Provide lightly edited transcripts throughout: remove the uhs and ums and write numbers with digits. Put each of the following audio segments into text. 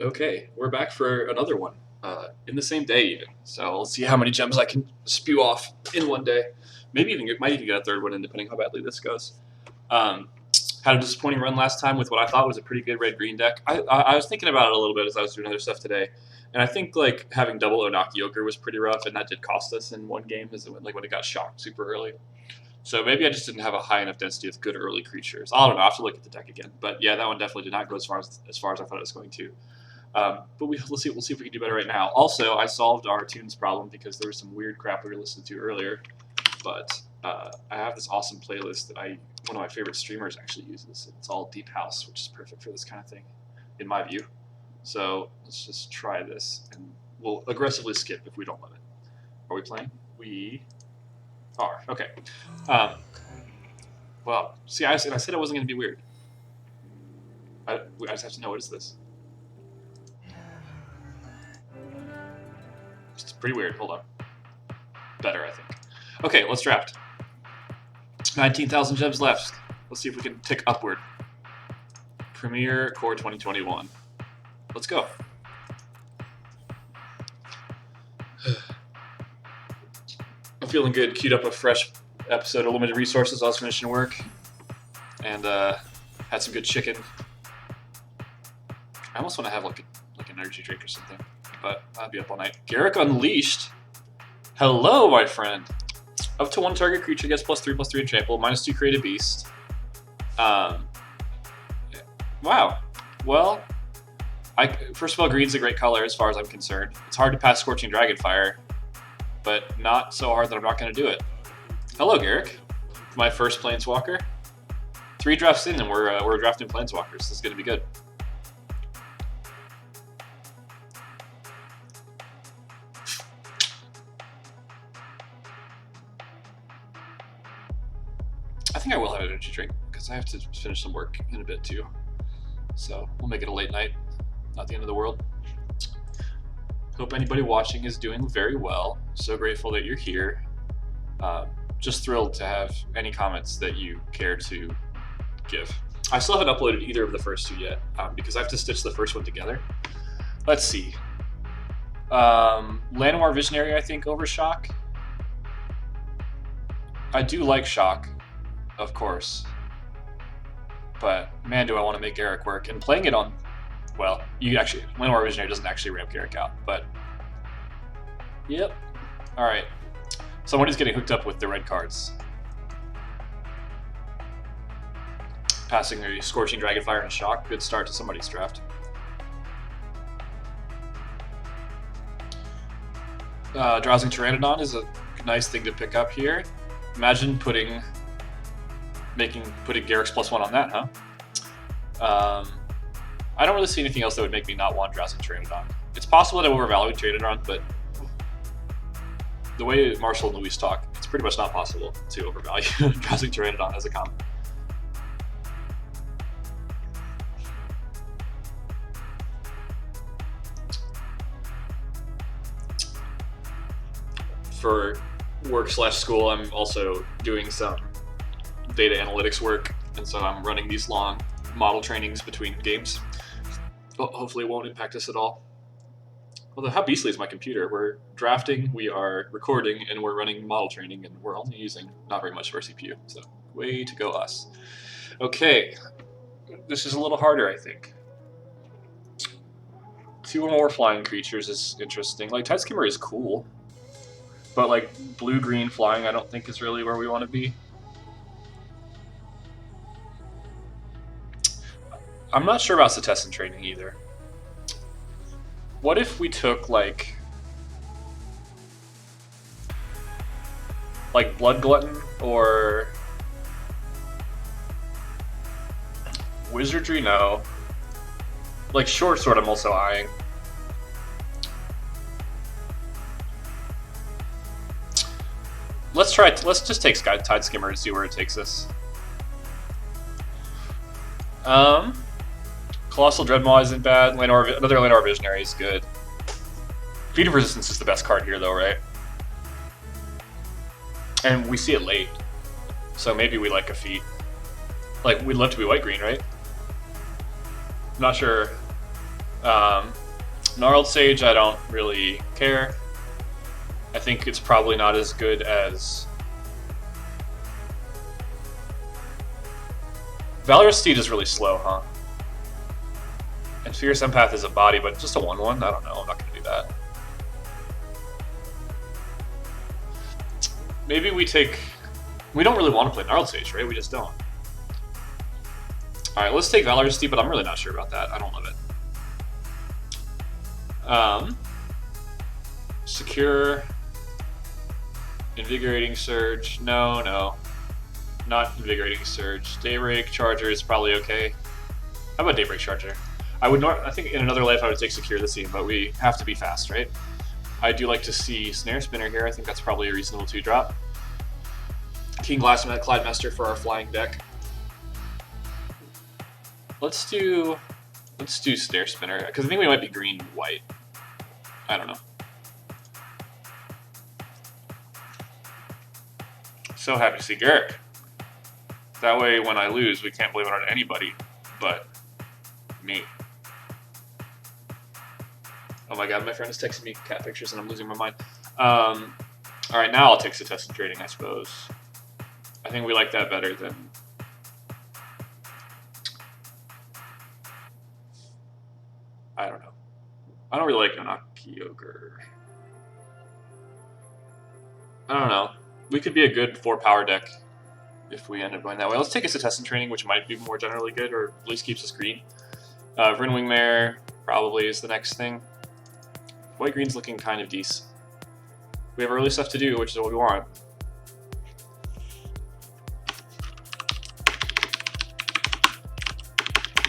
Okay, we're back for another one in the same day even. So let's see how many gems I can spew off in one day. Maybe might even get a third one in, depending how badly this goes. Um, had a disappointing run last time with what I thought was a pretty good red-green deck. I was thinking about it a little bit as I was doing other stuff today, and I think like having double Onaki Ogre was pretty rough, and that did cost us in one game, like when it got shocked super early. So maybe I just didn't have a high enough density of good early creatures. I don't know. I have to look at the deck again. But yeah, that one definitely did not go as far as I thought it was going to. But we'll see. We'll see if we can do better right now. Also, I solved our tunes problem because there was some weird crap we were listening to earlier. But I have this awesome playlist that one of my favorite streamers actually uses. It's all deep house, which is perfect for this kind of thing, in my view. So let's just try this, and we'll aggressively skip if we don't let it. Are we playing? We are. Okay. Well, see, I said it wasn't going to be weird. I just have to know, what is this? It's pretty weird. Hold on. Better, I think. Okay, let's draft. 19,000 gems left. Let's see if we can tick upward. Premier Core 2021. Let's go. I'm feeling good. Queued up a fresh episode of Limited Resources. I was finishing work and had some good chicken. I almost want to have like an energy drink or something, but I'd be up all night. Garrick Unleashed. Hello, my friend. Up to one target creature gets +3/+3 and trample, -2 created beast. Wow. Well, first of all, green's a great color as far as I'm concerned. It's hard to pass Scorching Dragonfire, but not so hard that I'm not going to do it. Hello, Garrick. My first Planeswalker. 3 drafts in, and we're drafting Planeswalkers. This is going to be good. I think I will have an energy drink because I have to finish some work in a bit too. So we'll make it a late night. Not the end of the world. Hope anybody watching is doing very well. So grateful that you're here. Just thrilled to have any comments that you care to give. I still haven't uploaded either of the first two yet because I have to stitch the first one together. Let's see. Llanowar Visionary, I think, over Shock. I do like Shock, of course. But man, do I want to make Garrick work. And playing it on, well, Llanowar Visionary doesn't actually ramp Garrick out, but yep. All right. Somebody's getting hooked up with the red cards. Passing a Scorching Dragonfire and a Shock. Good start to somebody's draft. Drowsing Pteranodon is a nice thing to pick up here. Imagine putting Garrick's +1 on that, huh? I don't really see anything else that would make me not want Drowsing Pteranodon. It's possible that I overvalue Pteranodon, but the way Marshall and Luis talk, it's pretty much not possible to overvalue Drowsing Pteranodon as a comp. For work/school, I'm also doing some data analytics work, and so I'm running these long model trainings between games. Hopefully it won't impact us at all. Although, how beastly is my computer? We're drafting, we are recording, and we're running model training, and we're only using not very much of our CPU, so way to go us. Okay, this is a little harder, I think. 2 or more flying creatures is interesting. Like, Tideskimmer is cool, but like blue-green flying I don't think is really where we want to be. I'm not sure about Setessan training either. What if we took like Blood Glutton or Wizardry? No. Like Short Sword I'm also eyeing. Let's just take Tideskimmer and see where it takes us. Colossal Dreadmaw isn't bad. Another Llanowar Visionary is good. Feat of Resistance is the best card here, though, right? And we see it late, so maybe we like a Feat. Like, we'd love to be white-green, right? I'm not sure Gnarled Sage, I don't really care. I think it's probably not as good as... Valorous Steed is really slow, huh? And Fierce Empath is a body, but just a 1/1? I don't know, I'm not going to do that. Maybe we take... We don't really want to play Gnarled Sage, right? We just don't. Alright, let's take Valorous Steed, but I'm really not sure about that. I don't love it. Secure... Invigorating Surge. No. Not Invigorating Surge. Daybreak Charger is probably okay. How about Daybreak Charger? I think in another life I would take Secure the Scene, but we have to be fast, right? I do like to see Snare Spinner here. I think that's probably a reasonable 2-drop. King Glassmet, Clydemaster for our flying deck. Let's do Snare Spinner, because I think we might be green-white. I don't know. So happy to see Garrick. That way, when I lose, we can't blame it on anybody but me. Oh my god, my friend is texting me cat pictures and I'm losing my mind. Alright, now I'll take Success Trading, I suppose. I think we like that better than... I don't know. I don't really like Nonaki Ogre. I don't know. We could be a good 4-power deck if we end up going that way. Let's take a Success Training, which might be more generally good, or at least keeps us green. Vrynwing Mare probably is the next thing. White-green's looking kind of decent. We have early stuff to do, which is what we want.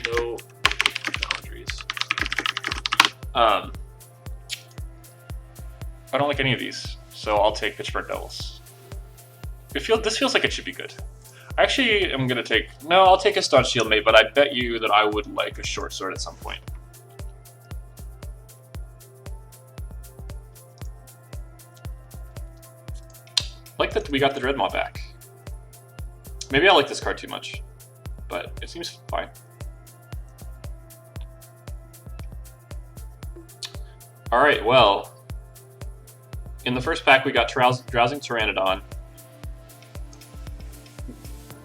No boundaries. I don't like any of these, so I'll take Pitchburg Devils. This feels like it should be good. Actually, I'm gonna take... No, I'll take a Staunch Shield Mate, but I bet you that I would like a Short Sword at some point. I like that we got the Dreadmaw back. Maybe I like this card too much, but it seems fine. Alright, well... In the first pack, we got Drowsing Pteranodon,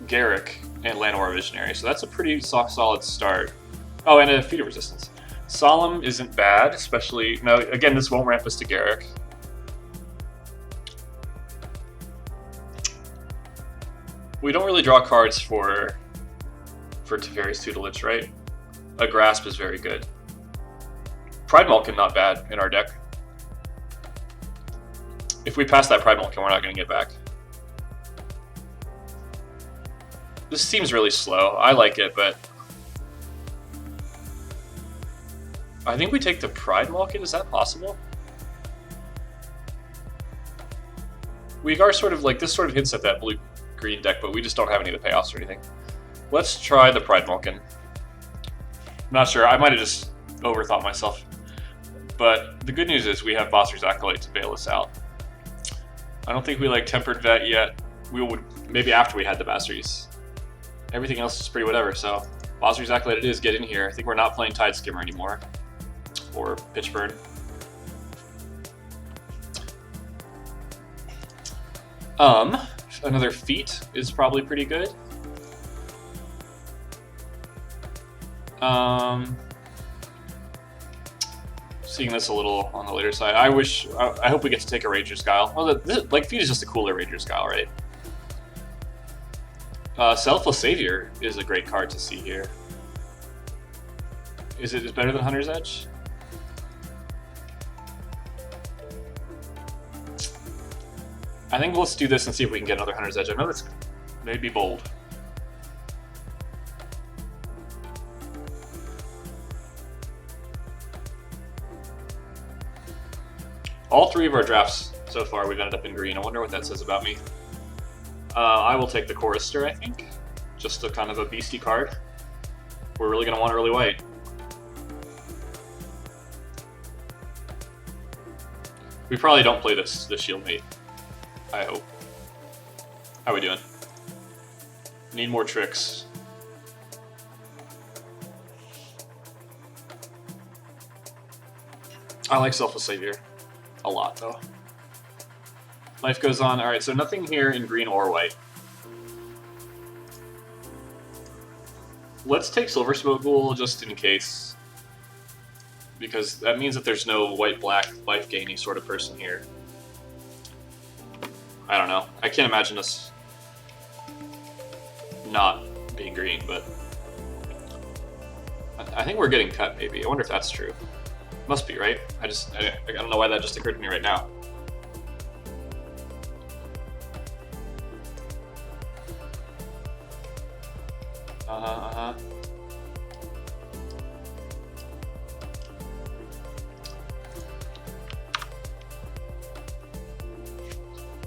Garrick, and Llanowar Visionary, so that's a pretty solid start. Oh, and a Feeder Resistance. Solemn isn't bad, especially... No, again, this won't ramp us to Garrick. We don't really draw cards for Teferi's Tutelage, right? A Grasp is very good. Pride Malkin not bad in our deck. If we pass that Pride Malkin, we're not going to get back. This seems really slow. I like it, but... I think we take the Pride Malkin? Is that possible? We are sort of like... This sort of hints at that blue-green deck, but we just don't have any of the payoffs or anything. Let's try the Pride Malkin. I'm not sure. I might have just overthought myself. But the good news is we have Bossar's Acolyte to bail us out. I don't think we like Tempered Vet yet. We would maybe after we had the Bastards. Everything else is pretty whatever, so Bossar's Acolyte it is. Get in here. I think we're not playing Tide Skimmer anymore. Or Pitchburn. Another Feat is probably pretty good. Seeing this a little on the later side. I hope we get to take a Ranger's Guile. Well, like Feat is just a cooler Ranger's Guile, right? Selfless Savior is a great card to see here. Is it better than Hunter's Edge? I think let's do this and see if we can get another Hunter's Edge. I know this may be bold. All three of our drafts so far we've ended up in green. I wonder what that says about me. I will take the Chorister, I think. Just a kind of a beastie card. We're really going to want early white. We probably don't play this Shield Mate. I hope. How are we doing? Need more tricks. I like Selfless Savior a lot, though. Life goes on. Alright, so nothing here in green or white. Let's take Silver Smoke just in case. Because that means that there's no white-black life gainy sort of person here. I don't know. I can't imagine us not being green, but I think we're getting cut, maybe. I wonder if that's true. Must be, right? I don't know why that just occurred to me right now.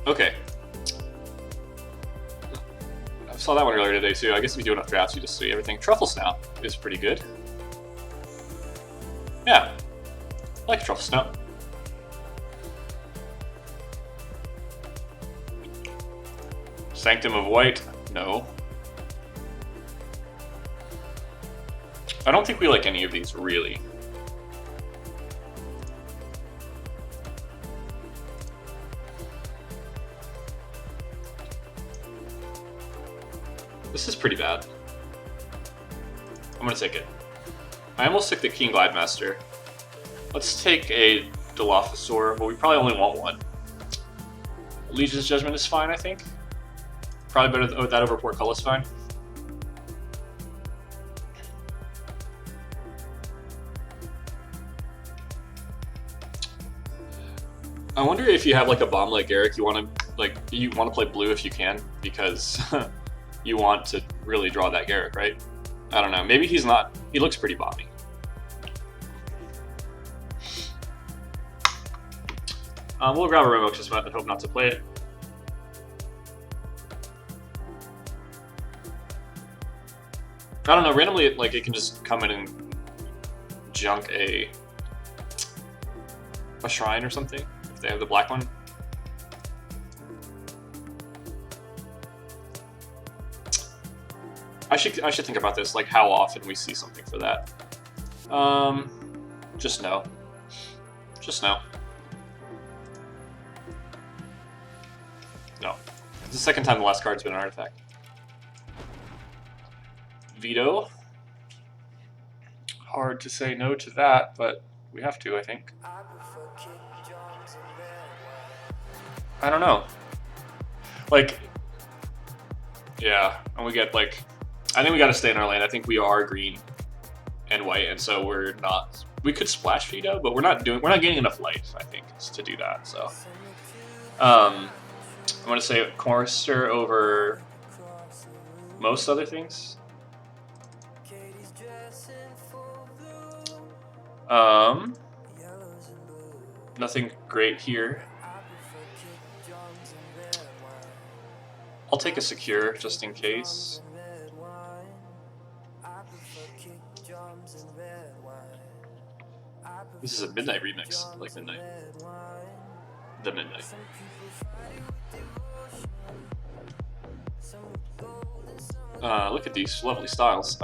Okay. I saw that one earlier today too. I guess if you do enough drafts, you just see everything. Truffle Snout is pretty good. Yeah, I like Truffle Snout. Sanctum of White, no. I don't think we like any of these, really. This is pretty bad. I'm gonna take it. I almost took the King Glidemaster. Let's take a Dilophosaur, but we probably only want one. Legion's Judgment is fine, I think. Probably better than that over Portcullis fine. I wonder if you have like a bomb like Garrick, you want to play blue if you can, because you want to really draw that Garrick, right? I don't know. Maybe he's not. He looks pretty bomby. We'll grab a Rambunctious Mutt and hope not to play it. I don't know. Randomly, it can just come in and junk a shrine or something if they have the black one. I should think about this, like how often we see something for that. Just no. Just no. No. It's the second time the last card's been an artifact. Veto. Hard to say no to that, but we have to, I think. I don't know. Yeah, and we get I think we got to stay in our lane. I think we are green and white, and so we're not. We could splash veto, but we're not getting enough life, I think, to do that. So, I'm gonna say Chorister over most other things. Nothing great here. I'll take a secure just in case. This is a Midnight remix. I like Midnight. The Midnight. Look at these lovely styles.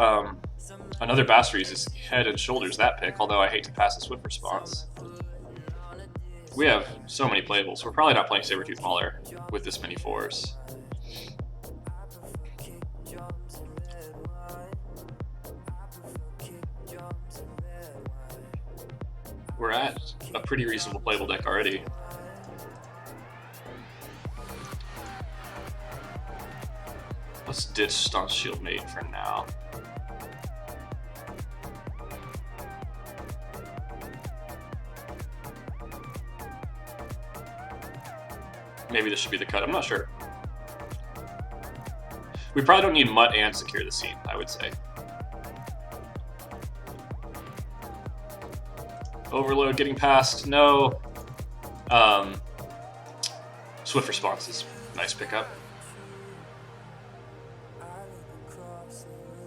Another Bastards is head and shoulders that pick, although I hate to pass a Swift response. We have so many playables. We're probably not playing Sabertooth Mauler with this many 4s. We're at a pretty reasonable playable deck already. Let's ditch Staunch Shield Mate for now. Maybe this should be the cut, I'm not sure. We probably don't need Mutt and Secure the Scene, I would say. Overload getting past, no. Swift Response is nice pickup.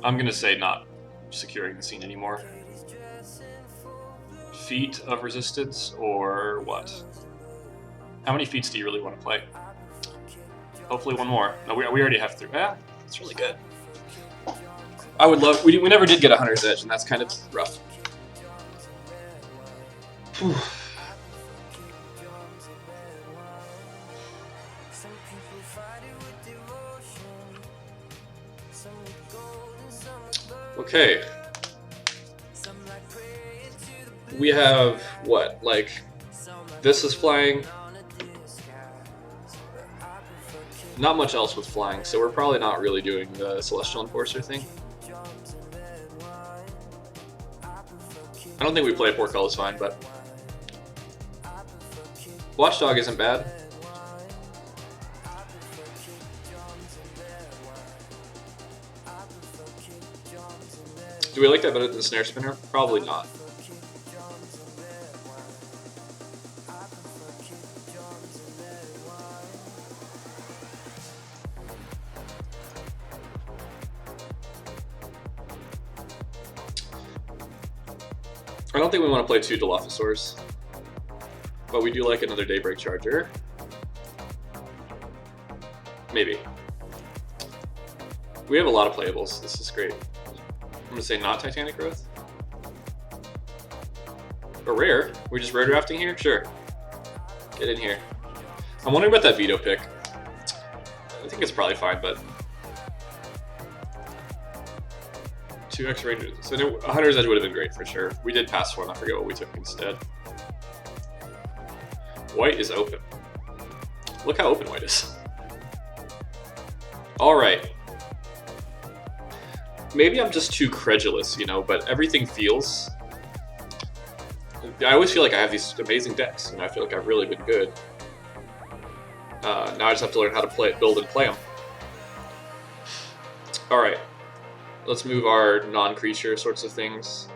I'm gonna say not securing the scene anymore. Feat of Resistance or what? How many feats do you really want to play? Hopefully one more. No, we already have 3. Yeah, it's really good. I would love. We never did get a Hunter's Edge, and that's kind of rough. Whew. Okay. We have what? Like, this is flying. Not much else with flying, so we're probably not really doing the Celestial Enforcer thing. I don't think we play Portcullis fine, but Watchdog isn't bad. Do we like that better than the Snare Spinner? Probably not. I don't think we want to play 2 Dilophosaurs, but we do like another Daybreak Charger. Maybe. We have a lot of playables. This is great. I'm going to say not Titanic Growth. Or rare. We're just rare drafting here? Sure. Get in here. I'm wondering about that veto pick. I think it's probably fine, but 2x Rangers. So a Hunter's Edge would have been great for sure. We did pass one. I forget what we took instead. White is open. Look how open white is. All right. Maybe I'm just too credulous, you know, but everything feels... I always feel like I have these amazing decks, and I feel like I've really been good. Now I just have to learn how to build and play them. All right. Let's move our non-creature sorts of things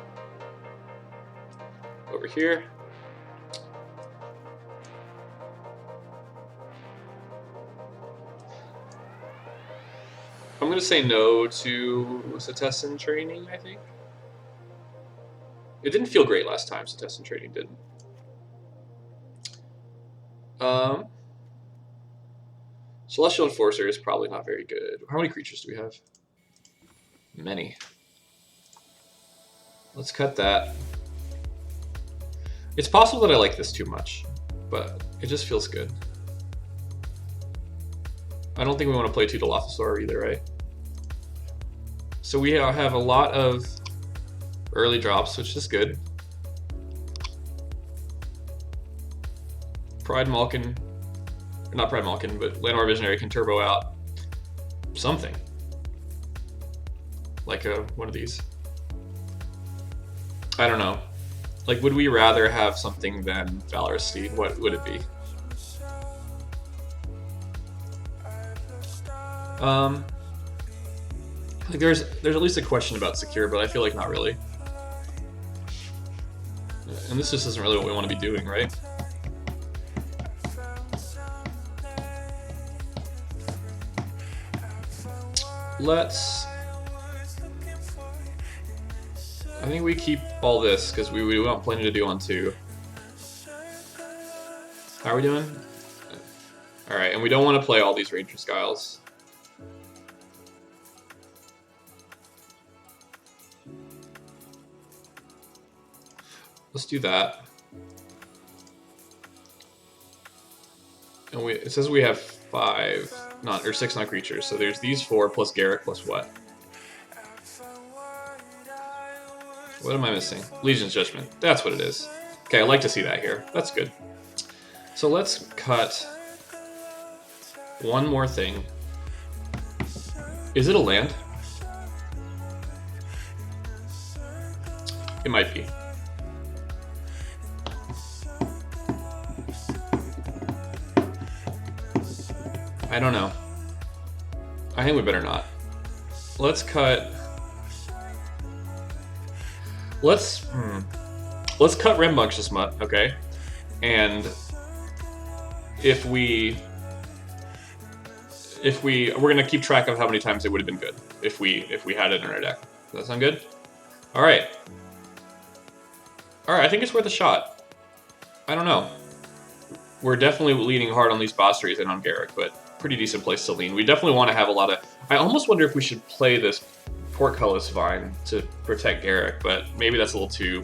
over here. I'm going to say no to Setessan Training, I think. It didn't feel great last time, Setessan Training didn't. Celestial Enforcer is probably not very good. How many creatures do we have? Many. Let's cut that. It's possible that I like this too much, but it just feels good. I don't think we want to play 2 Dilophosaur either, right? So we have a lot of early drops, which is good. Pride Malkin, not Pride Malkin, but Landmark Visionary can turbo out something. Like one of these. I don't know. Like, would we rather have something than Valorous Steed? What would it be? Like there's at least a question about secure, but I feel like not really. And this just isn't really what we want to be doing, right? I think we keep all this because we want plenty to do on 2. How are we doing? All right, and we don't want to play all these Ranger Skiles. Let's do that. And it says we have 6 non-creatures. So there's these 4 plus Garrett plus what? What am I missing? Legion's Judgment. That's what it is. Okay, I like to see that here. That's good. So let's cut one more thing. Is it a land? It might be. I don't know. I think we better not. Let's cut... Let's cut Rambunctious Mutt, okay? And we're gonna keep track of how many times it would have been good if we had it in our deck. Does that sound good? All right. I think it's worth a shot. I don't know. We're definitely leaning hard on these boss trees and on Garrick, but pretty decent place to lean. We definitely want to have a lot of... I almost wonder if we should play this Portcullis Vine to protect Garrick, but maybe that's a little too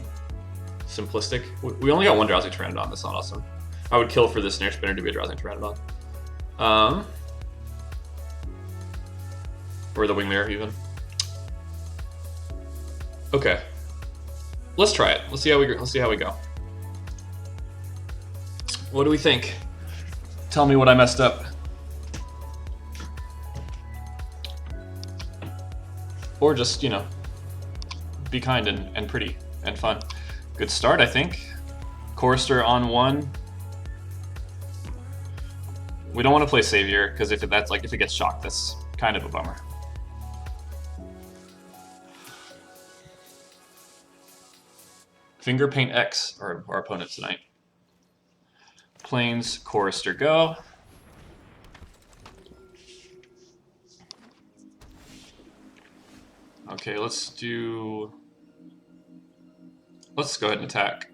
simplistic. We only got one Drowsy Pteranodon. That's not awesome. I would kill for the Snare Spinner to be a Drowsy Pteranodon. Or the Wingmare, even. Okay. Let's try it. Let's see how we go. What do we think? Tell me what I messed up. Or just, you know, be kind and pretty and fun. Good start, I think. Chorister on 1. We don't want to play Savior, because if it gets shocked, that's kind of a bummer. Finger Paint X, our opponent tonight. Plains, Chorister, go. Okay, let's go ahead and attack.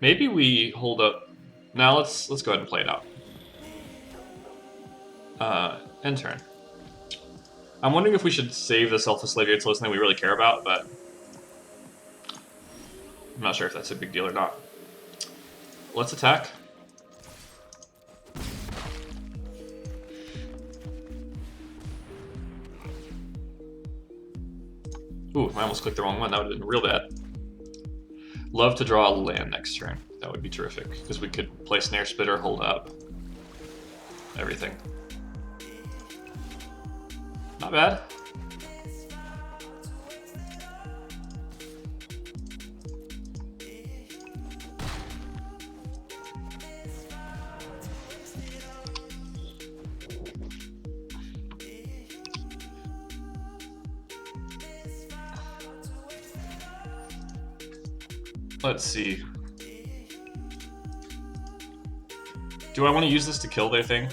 Maybe we hold up. Now let's go ahead and play it out. End turn. I'm wondering if we should save the Selfless Slavier until it's something we really care about, but I'm not sure if that's a big deal or not. Let's attack. Ooh, I almost clicked the wrong one. That would have been real bad. Love to draw a land next turn. That would be terrific, because we could play Snare Spitter, hold up, everything. Not bad. Let's see. Do I want to use this to kill their thing?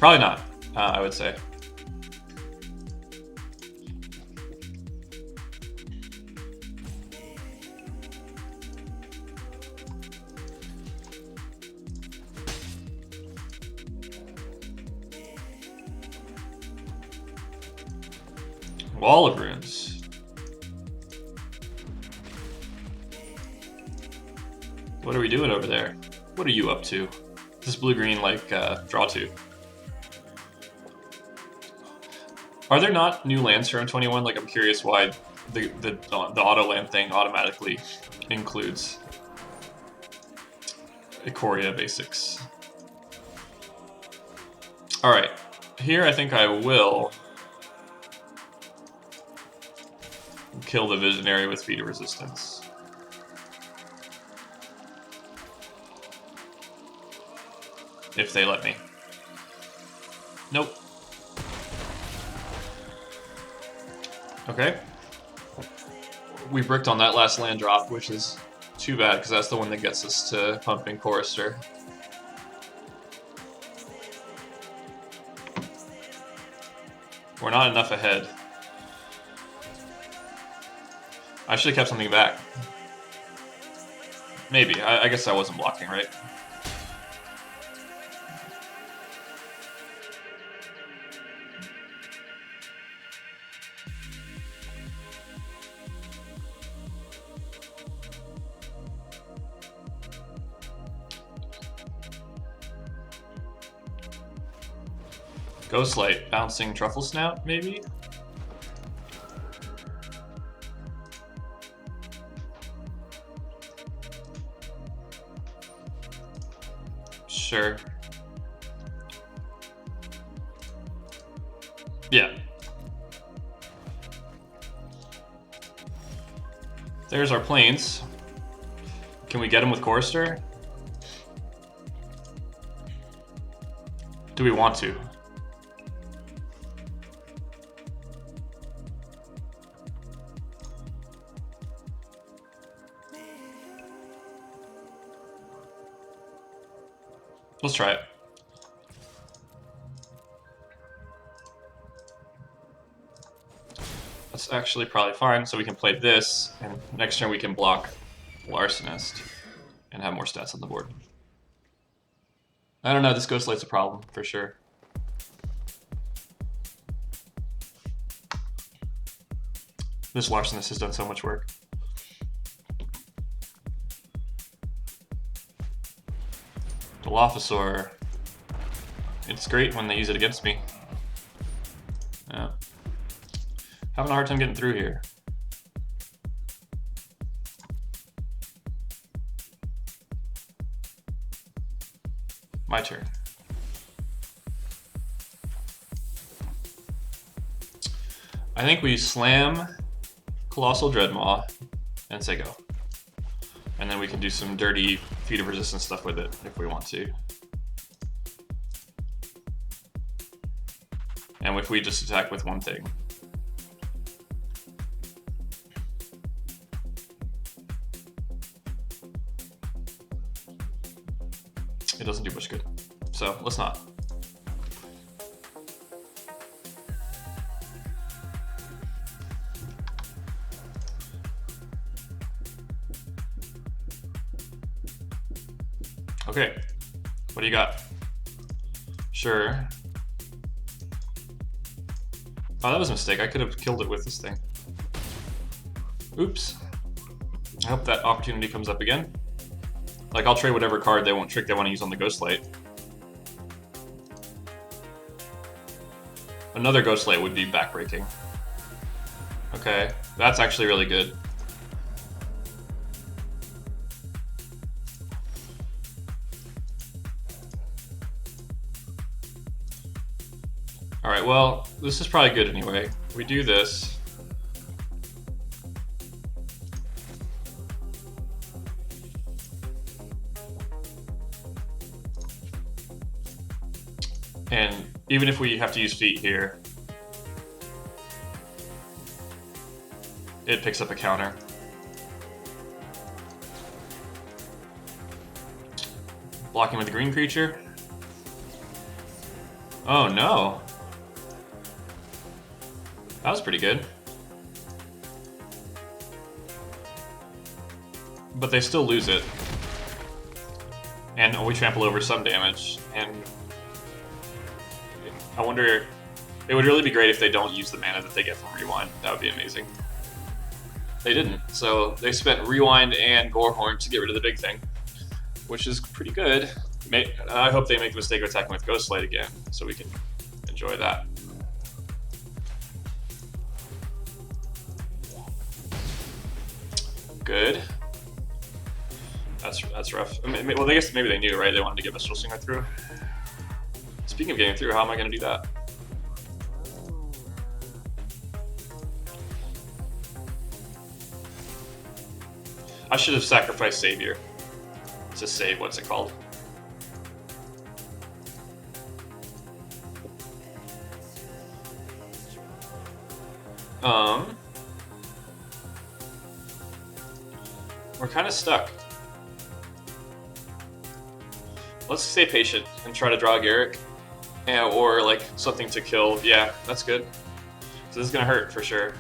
Probably not, I would say. Wall of Runes. What are we doing over there? What are you up to? This blue-green, like, draw 2. Are there not new lands for M21? Like, I'm curious why the auto land thing automatically includes Ikoria basics. Alright, here I think I will kill the Visionary with Feat of Resistance. If they let me. Nope. Okay. We bricked on that last land drop, which is too bad, because that's the one that gets us to pumping Chorister. We're not enough ahead. I should have kept something back. Maybe. I guess I wasn't blocking, right? Ghostlight, bouncing Truffle Snout, maybe? Sure. Yeah. There's our planes. Can we get him with Chorister? Do we want to? Let's try it. That's actually probably fine, so we can play this, and next turn we can block Larcenist and have more stats on the board. I don't know, this Ghostlight's a problem, for sure. This Larcenist has done so much work. Dilophosaur. It's great when they use it against me. Yeah. Having a hard time getting through here. My turn. I think we slam Colossal Dreadmaw and say go. And then we can do some dirty feat of resistance stuff with it if we want to. And if we just attack with one thing. It doesn't do much good. So let's not. Okay, what do you got? Sure. Oh, that was a mistake. I could have killed it with this thing. Oops. I hope that opportunity comes up again. Like, I'll trade whatever card they want, trick they want to use on the Ghostlight. Another Ghostlight would be backbreaking. Okay, that's actually really good. Alright, well, this is probably good anyway. We do this. And even if we have to use feet here, it picks up a counter. Blocking with the green creature. Oh no. That was pretty good. But they still lose it. And we trample over some damage. And I wonder, it would really be great if they don't use the mana that they get from Rewind. That would be amazing. They didn't, so they spent Rewind and Gorehorn to get rid of the big thing, which is pretty good. I hope they make the mistake of attacking with Ghostlight again, so we can enjoy that. Good. That's rough. I mean, well, I guess maybe they knew, right? They wanted to get Mistral Singer through. Speaking of getting through, how am I going to do that? I should have sacrificed Savior to save, what's it called? We're kind of stuck. Let's stay patient and try to draw Garrick. Or like something to kill. Yeah, that's good. So this is gonna hurt for sure.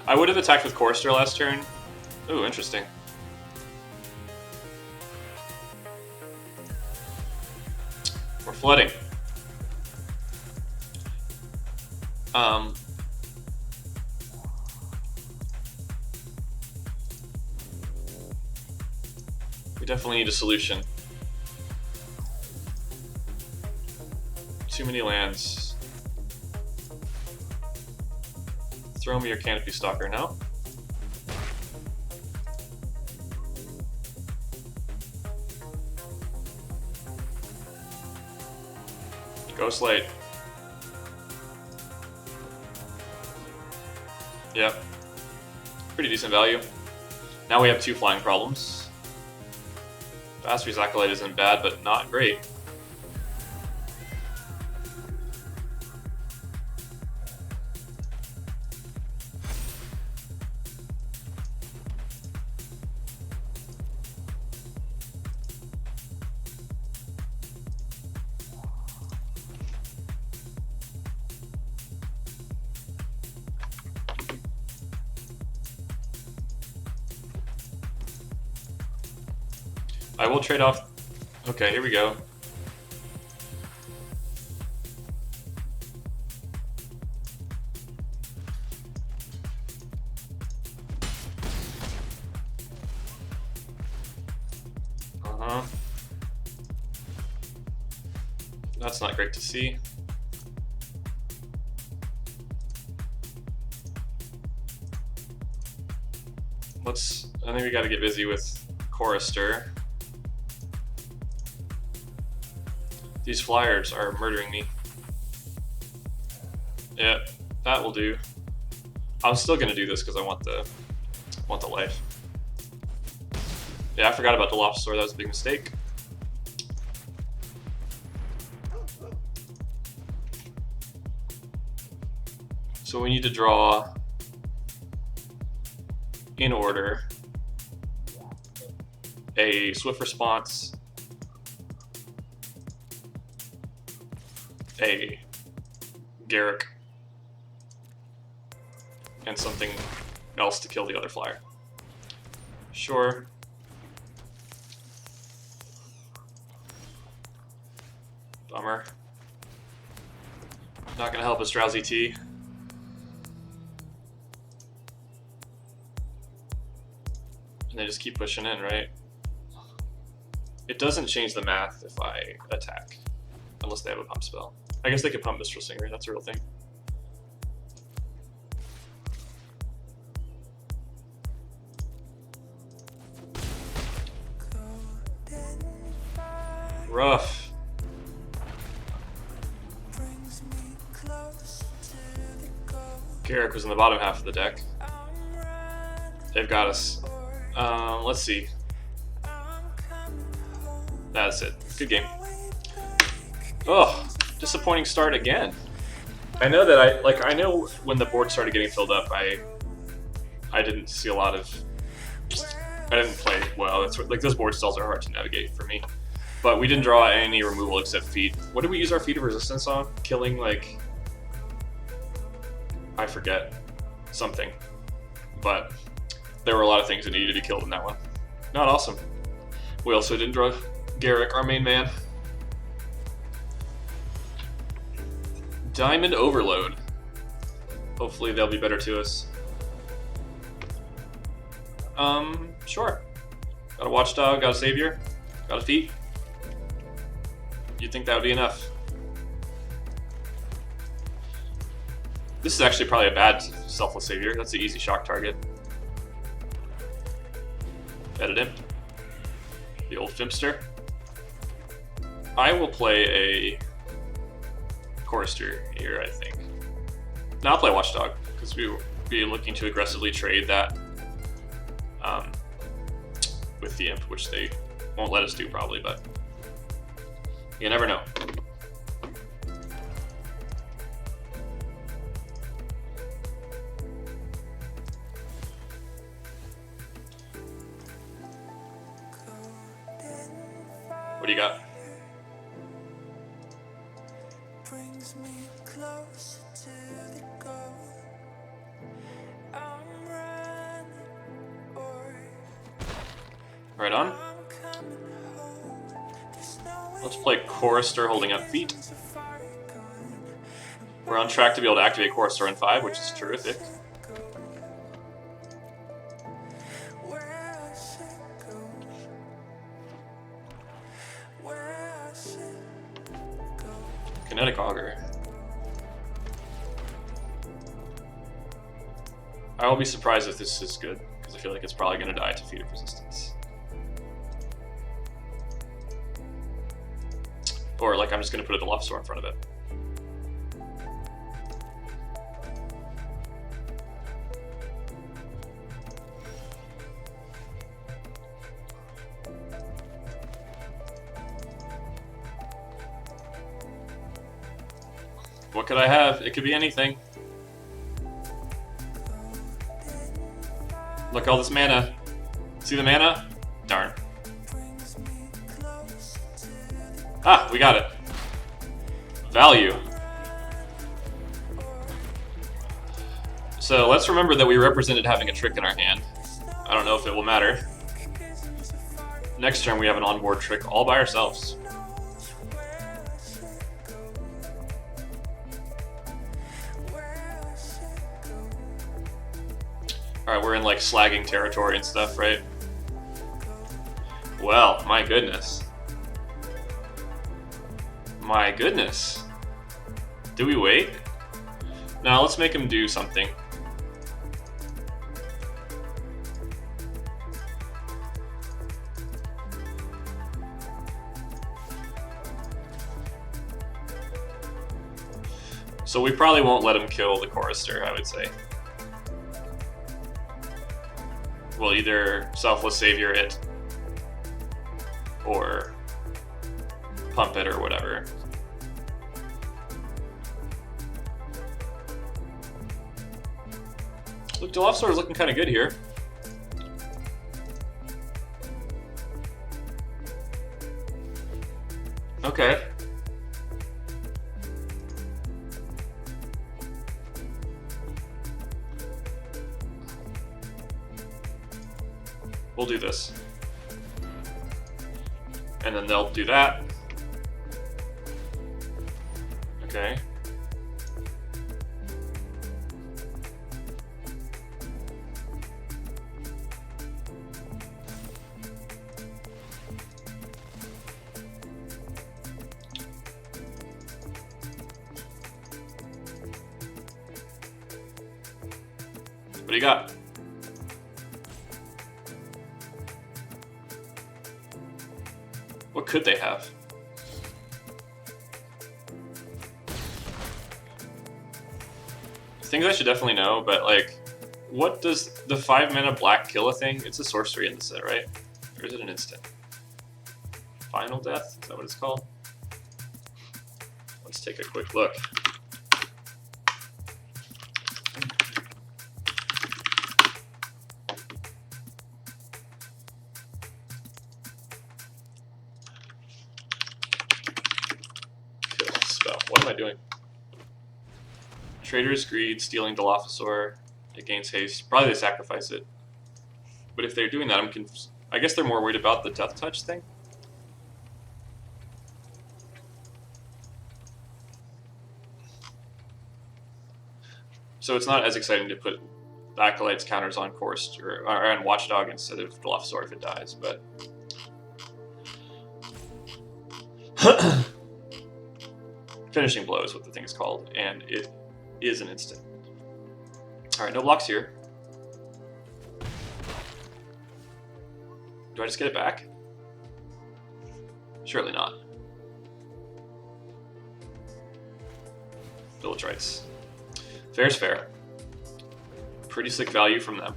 I would have attacked with Chorister last turn. Ooh, interesting. We're flooding. We definitely need a solution. Too many lands. Throw me your Canopy Stalker now. Ghostlight. Yep. Pretty decent value. Now we have 2 flying problems. Basri's Acolyte isn't bad, but not great. I will trade off. Okay, here we go. Uh-huh. That's not great to see. I think we gotta get busy with Chorister. These flyers are murdering me. Yeah, that will do. I'm still gonna do this because I want the life. Yeah, I forgot about the Dilophosaur. That was a big mistake. So we need to draw in order a swift response, a Garrick, and something else to kill the other flyer. Sure. Bummer. Not gonna help us, Drowsy T. And they just keep pushing in, right? It doesn't change the math if I attack, unless they have a pump spell. I guess they could pump Mistral Singer, that's a real thing. Rough. Garrick was in the bottom half of the deck. They've got us. Let's see. That's it. Good game. Oh, disappointing start again. I know that I know when the board started getting filled up, I didn't see a lot of. I didn't play well. That's like those board stalls are hard to navigate for me. But we didn't draw any removal except feat. What did we use our feat of resistance on? Killing like I forget something. But there were a lot of things that needed to be killed in that one. Not awesome. We also didn't draw Garrick, our main man. Diamond Overload. Hopefully they'll be better to us. Sure. Got a Watchdog, got a Savior, got a feat. You'd think that would be enough. This is actually probably a bad Selfless Savior. That's the easy shock target. Edit him. The old Fimpster. I will play a Chorister here, I think. No, I'll play Watchdog, because we will be looking to aggressively trade that with the Imp, which they won't let us do probably, but you never know. What do you got? Brings me closer to the goal. I'm running, right on. Let's play Chorister holding up feet. We're on track to be able to activate Chorister in 5, which is terrific. Kinetic Auger. I will be surprised if this is good, because I feel like it's probably going to die to Feat of Resistance. Or like I'm just going to put a Dilophosaur in front of it. What could I have? It could be anything. Look, all this mana. See the mana? Darn. Ah, we got it. Value. So let's remember that we represented having a trick in our hand. I don't know if it will matter. Next turn we have an onboard trick all by ourselves. Alright, we're in like slagging territory and stuff, right? Well, my goodness. My goodness. Do we wait? Now let's make him do something. So we probably won't let him kill the chorister, I would say. We'll either selfless savior it or pump it or whatever. Look, Dilophosaur is looking kind of good here. Okay. We'll do this. And then they'll do that. Okay. What do you got? What could they have? Things I should definitely know, but like, what does the 5-mana black kill a thing? It's a sorcery in the set, right? Or is it an instant? Final Death? Is that what it's called? Let's take a quick look. What am I doing? Trader's Greed, stealing Dilophosaur. It gains haste. Probably they sacrifice it. But if they're doing that, I'm confused. I guess they're more worried about the Death Touch thing. So it's not as exciting to put Acolyte's counters on Chorister or on Watchdog instead of Dilophosaur if it dies, but Finishing Blow is what the thing is called, and it is an instant. Alright, no blocks here. Do I just get it back? Surely not. Villagerites. Fair's fair. Pretty slick value from them.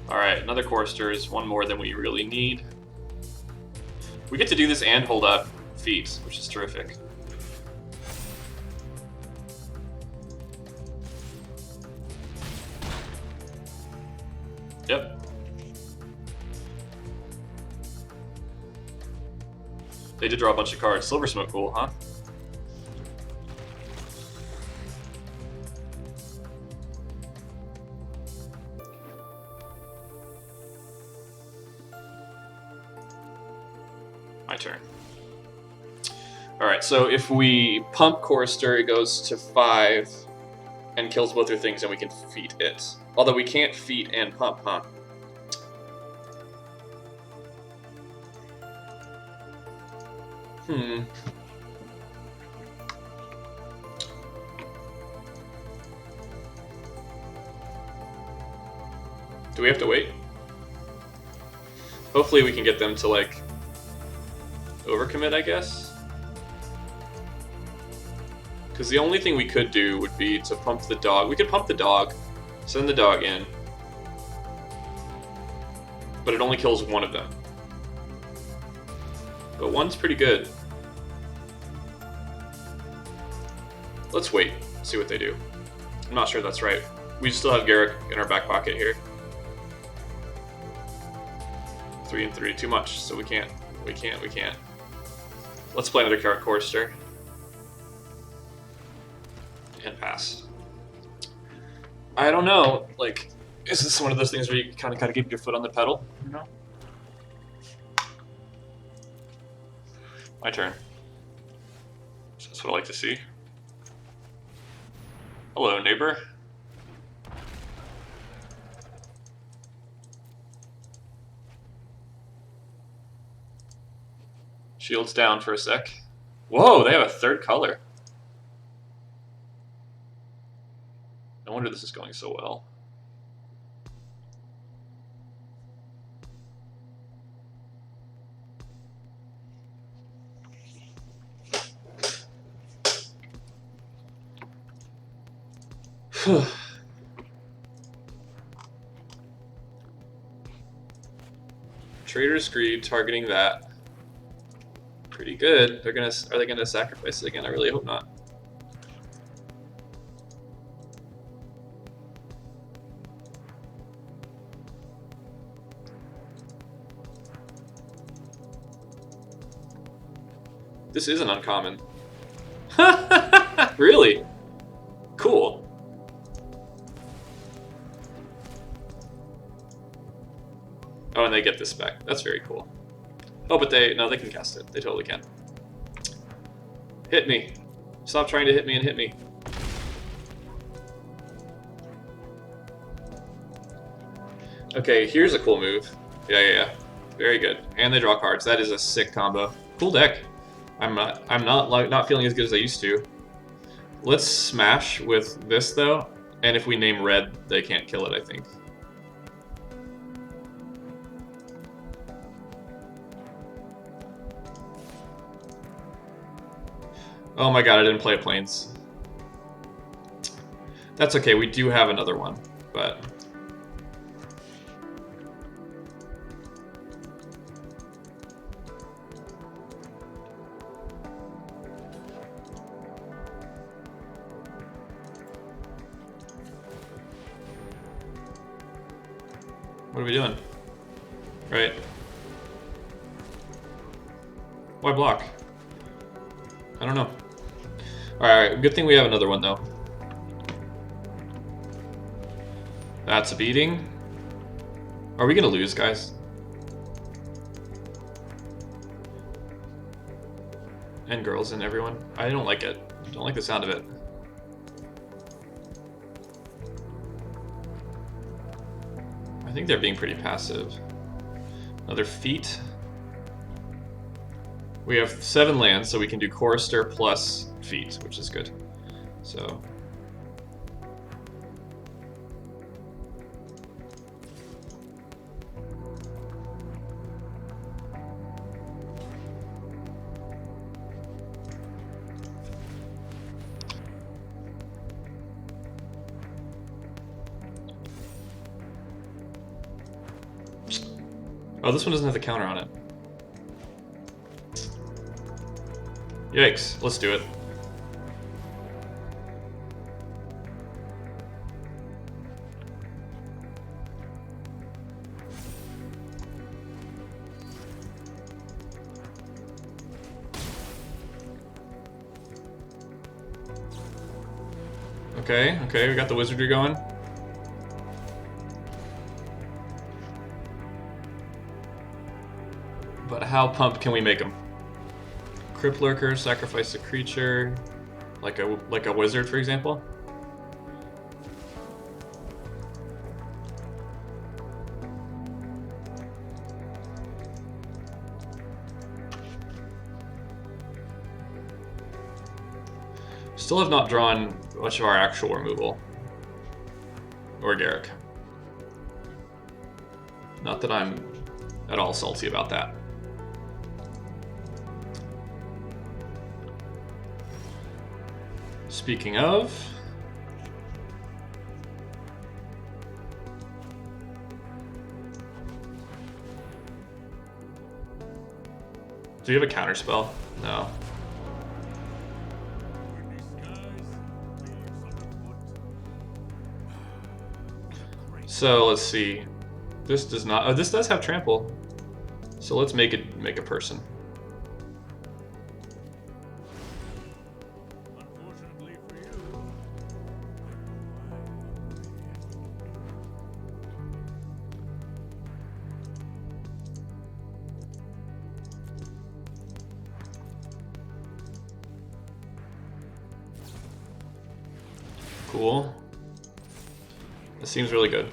Alright, another Chorister is one more than we really need. We get to do this and hold up feet, which is terrific. Yep. They did draw a bunch of cards. Silver Smoke, cool, huh? My turn. Alright, so if we pump Chorister, it goes to 5 and kills both their things, and we can feat it. Although we can't feat and pump, huh? Do we have to wait? Hopefully we can get them to, like, overcommit, I guess? Because the only thing we could do would be to pump the dog. We could pump the dog, send the dog in, but it only kills one of them. But one's pretty good. Let's wait, see what they do. I'm not sure that's right. We still have Garrick in our back pocket here. 3 and 3, too much, so we can't. Let's play another card, Chorister. And pass. I don't know, like, is this one of those things where you kind of gotta keep your foot on the pedal? You know? My turn. That's what I like to see. Hello, neighbor. Shields down for a sec. Whoa, they have a third color. No wonder this is going so well. Trader's Greed targeting that. Pretty good. Are they gonna sacrifice it again? I really hope not. This is an uncommon. Really? Cool. Oh, and they get this back. That's very cool. Oh, but they can cast it. They totally can. Hit me. Stop trying to hit me and hit me. Okay, here's a cool move. Yeah. Very good. And they draw cards. That is a sick combo. Cool deck. I'm not feeling as good as I used to. Let's smash with this though, and if we name red, they can't kill it, I think. Oh my god, I didn't play Plains. That's okay, we do have another one, but... What are we doing? Right. Why block? I don't know. Alright, good thing we have another one though. That's a beating. Are we gonna lose, guys? And girls and everyone. I don't like it. Don't like the sound of it. I think they're being pretty passive. Another feat. We have 7 lands, so we can do Chorister plus feat, which is good. So. Oh, this one doesn't have the counter on it. Yikes, let's do it. Okay, we got the wizardry going. But how pumped can we make them? Crypt Lurker, sacrifice a creature, like a wizard, for example. Still have not drawn much of our actual removal. Or Garrick. Not that I'm at all salty about that. Speaking of... Do you have a counter spell? No. So let's see. This does not. Oh, this does have trample. So let's make a person. Unfortunately for you. Cool. This seems really good.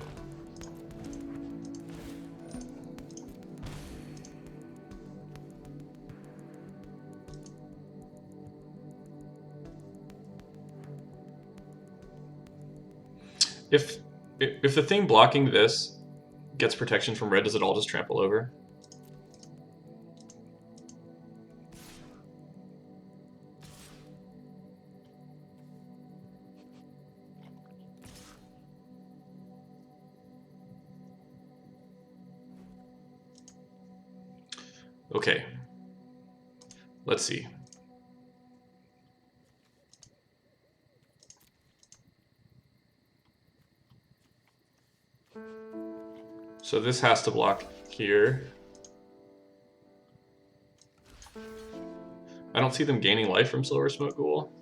If the thing blocking this gets protection from red, does it all just trample over? Okay. Let's see. So this has to block here. I don't see them gaining life from Silver Smoke Ghoul.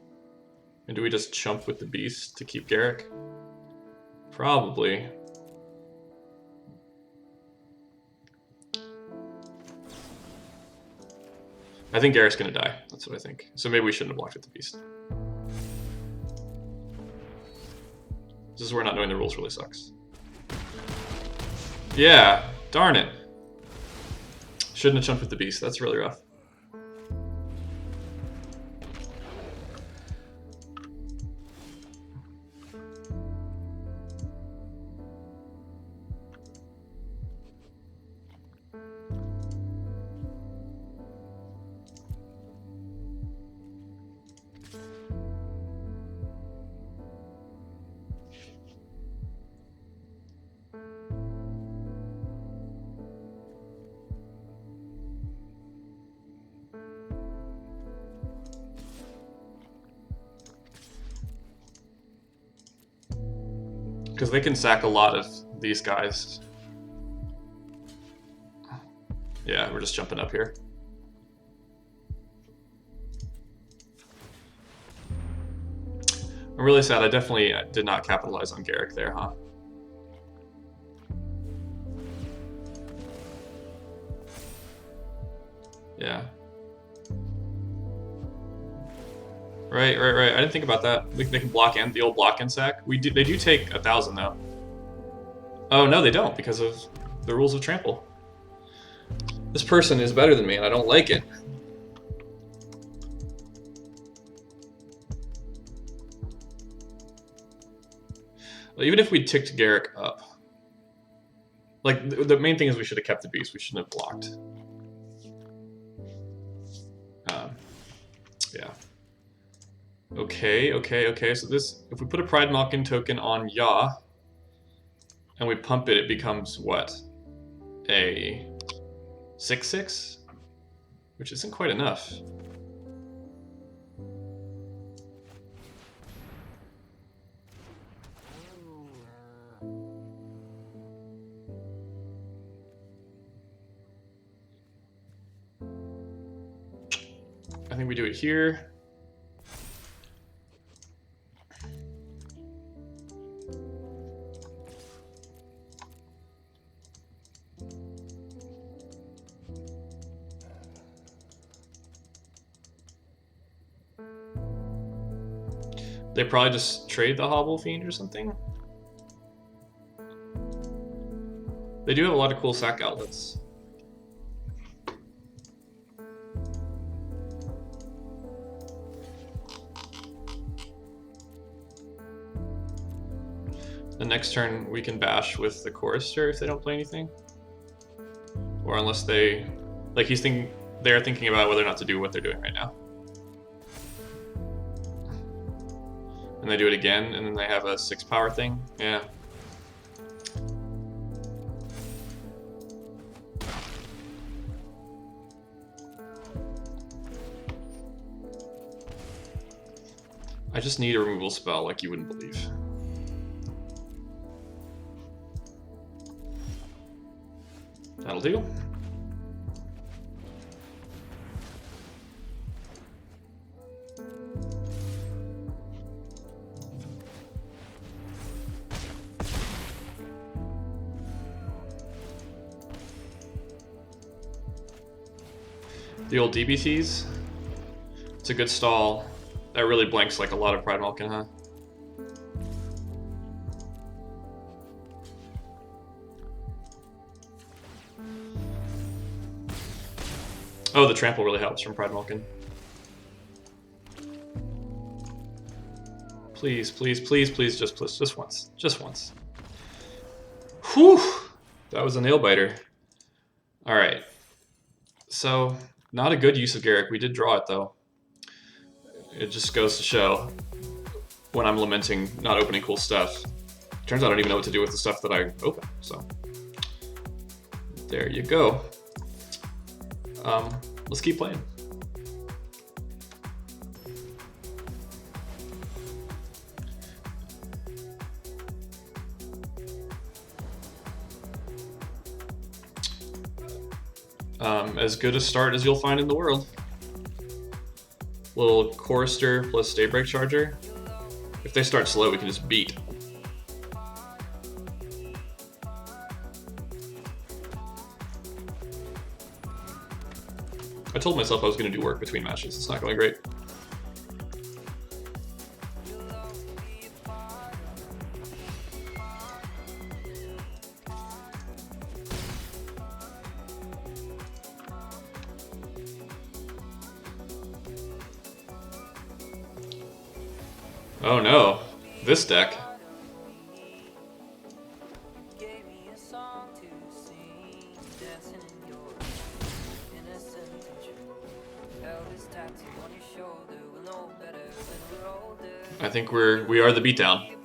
And do we just chump with the beast to keep Garrick? Probably. I think Garrick's gonna die. That's what I think. So maybe we shouldn't have blocked with the beast. This is where not knowing the rules really sucks. Yeah, darn it. Shouldn't have jumped with the beast. That's really rough. Because they can sack a lot of these guys. Yeah, we're just jumping up here. I'm really sad. I definitely did not capitalize on Garrick there, huh? Yeah. Right. I didn't think about that. They can block in the old block and sack. They do take 1,000 though. Oh no, they don't because of the rules of trample. This person is better than me, and I don't like it. Even if we ticked Garrick up, like the main thing is we should have kept the beast. We shouldn't have blocked. Yeah. Okay. So this, if we put a Pride Malkin token on Ya, and we pump it, it becomes what? A 6/6, which isn't quite enough. I think we do it here. They probably just trade the Hobble Fiend or something. They do have a lot of cool sack outlets. The next turn we can bash with the Chorister if they don't play anything. Or unless they, like they're thinking about whether or not to do what they're doing right now. And they do it again, and then they have a 6 power thing. Yeah. I just need a removal spell like you wouldn't believe. That'll do. The old DBTs. It's a good stall. That really blanks like a lot of Pride Malkin, huh? Oh, the trample really helps from Pride Malkin. Please, please, please, please, just once. Just once. Whew! That was a nail biter. Alright. So, not a good use of Garrick. We did draw it, though. It just goes to show when I'm lamenting not opening cool stuff. Turns out I don't even know what to do with the stuff that I open, so. There you go. Let's keep playing. As good a start as you'll find in the world. Little Chorister plus Daybreak Charger. If they start slow, we can just beat. I told myself I was going to do work between matches. It's not going great. Oh no, this deck. I think we are the beatdown.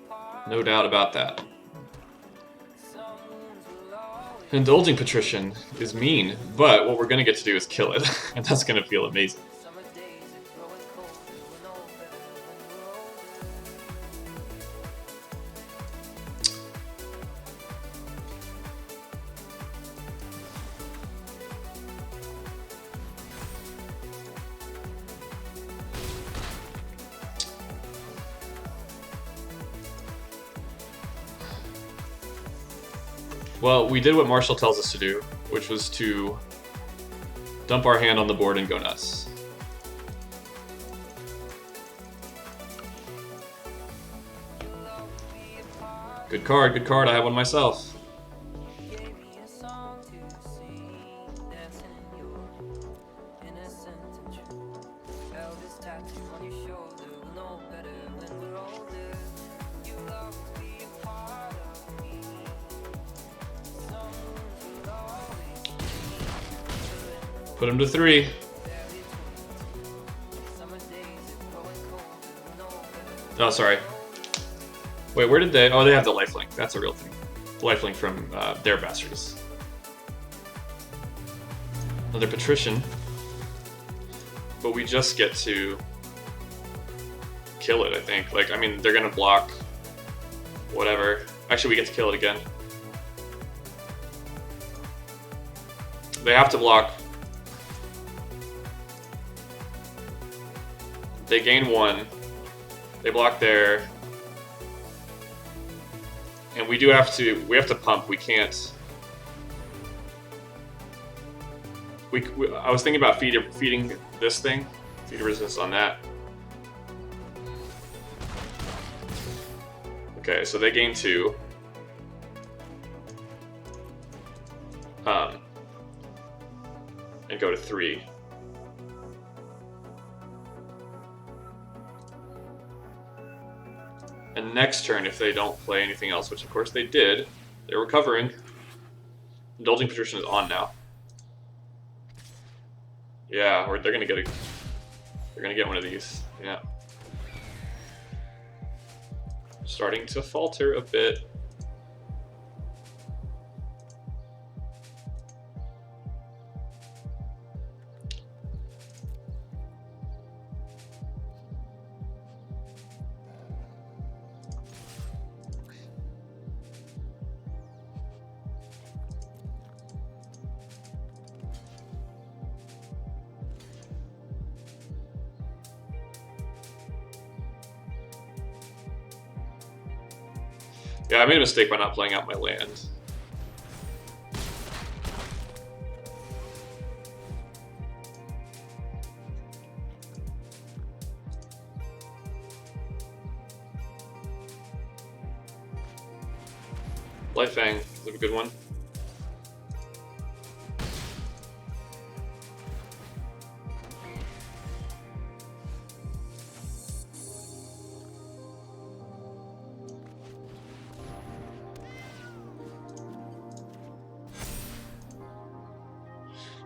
No doubt about that. Indulging Patrician is mean, but what we're gonna get to do is kill it, and that's gonna feel amazing. Well, we did what Marshall tells us to do, which was to dump our hand on the board and go nuts. Good card, good card. I have one myself. Put him to 3. Oh, sorry. Wait, where did they... Oh, they have the lifelink. That's a real thing. The lifelink from their bastards. Another Patrician. But we just get to kill it, I think. Like, I mean, they're gonna block whatever. Actually, we get to kill it again. They have to block. They gain 1. They block there. And we have to pump. We can't. I was thinking about feeding this thing. Feed resistance on that. Okay, so they gain 2. And go to 3. And next turn, if they don't play anything else, which of course they did, they're recovering. Indulging Patrician is on now. Yeah, or they're gonna get one of these. Yeah. Starting to falter a bit. Yeah, I made a mistake by not playing out my land. Life Fang is a good one.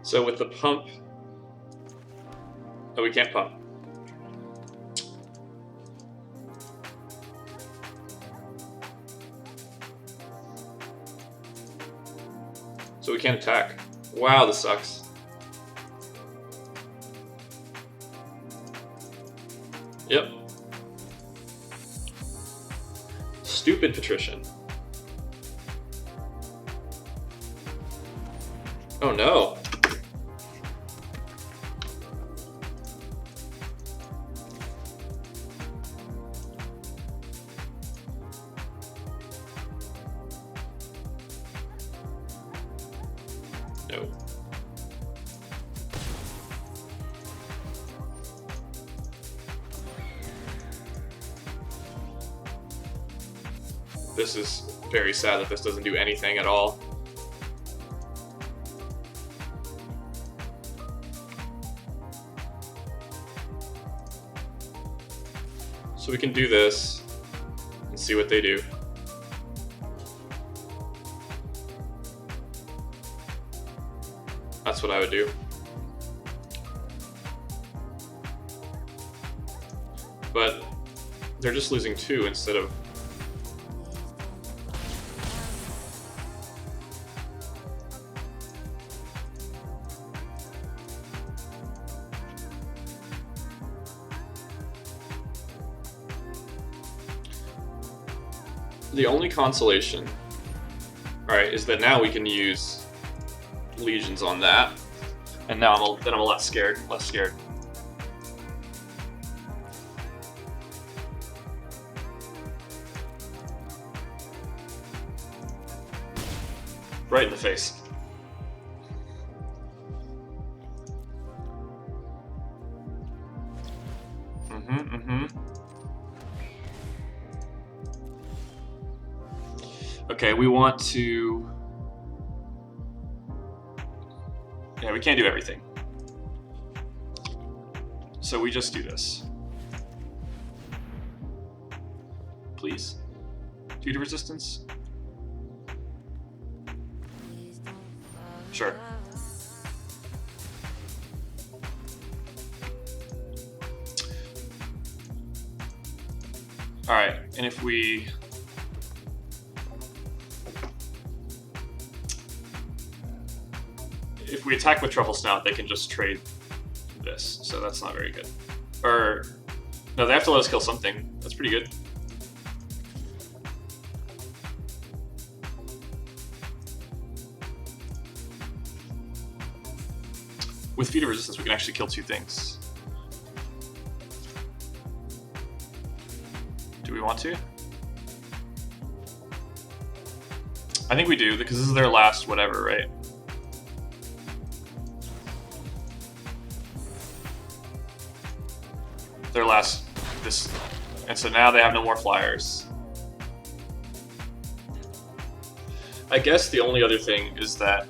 So with the pump, oh, we can't pump. So we can't attack. Wow, this sucks. Yep. Stupid patrician. Oh no. No. This is very sad that this doesn't do anything at all. So we can do this and see what they do. That's what I would do. But they're just losing 2 instead of... The only consolation, alright, is that now we can use legions on that, and now I'm a lot scared, less scared. Right in the face. Okay, we want to... Yeah, we can't do everything. So we just do this. Please. 2 to resistance? Sure. Alright, and if we... If we attack with Truffle Snout, they can just trade this, so that's not very good. Or, no, they have to let us kill something. That's pretty good. With Feat of Resistance, we can actually kill 2 things. Do we want to? I think we do, because this is their last whatever, right? Their last this, and so now they have no more flyers. I guess the only other thing is that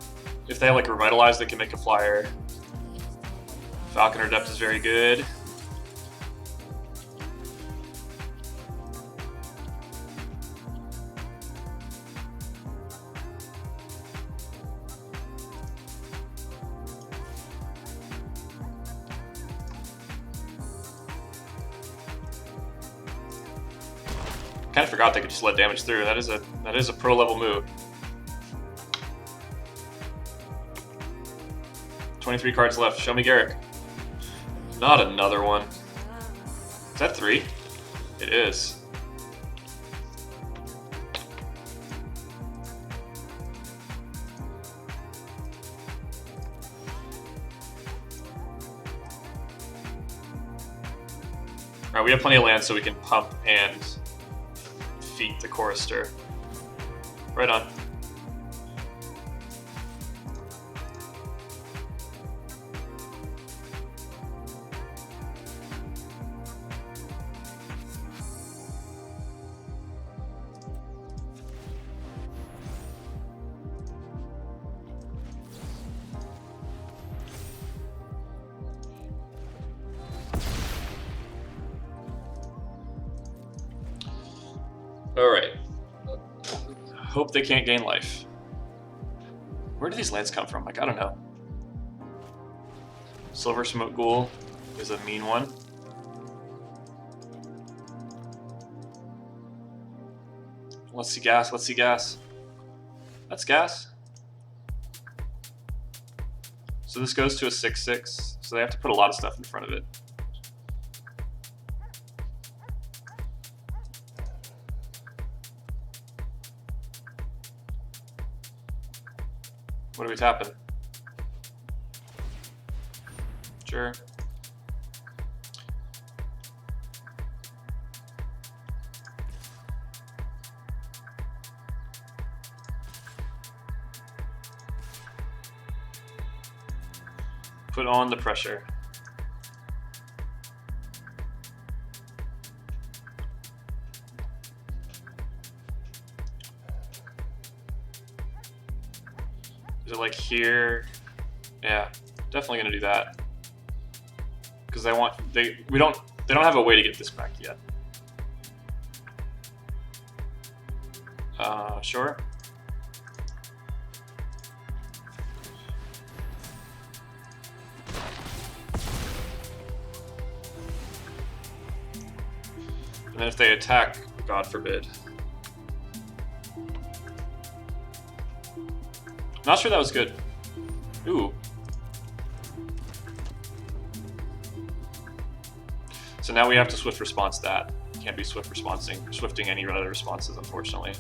if they have like Revitalize, they can make a flyer. Falcon Adept is very good. Kind of forgot they could just let damage through. That is a pro level move. 23 cards left. Show me Garrick. Not another one. Is that 3? It is. Alright, we have plenty of land so we can pump and feat the Chorister. Right on. Alright. Hope they can't gain life. Where do these lands come from? Like, I don't know. Silver Smoke Ghoul is a mean one. Let's see gas, let's see gas. That's gas. So this goes to a 6/6, so they have to put a lot of stuff in front of it. What are we tapping? Sure. Put on the pressure. Is it like here? Yeah, definitely gonna do that. Because they don't have a way to get this back yet. Sure. And then if they attack, God forbid. Not sure that was good. Ooh. So now we have to swift response that. Can't be swifting any other responses, unfortunately.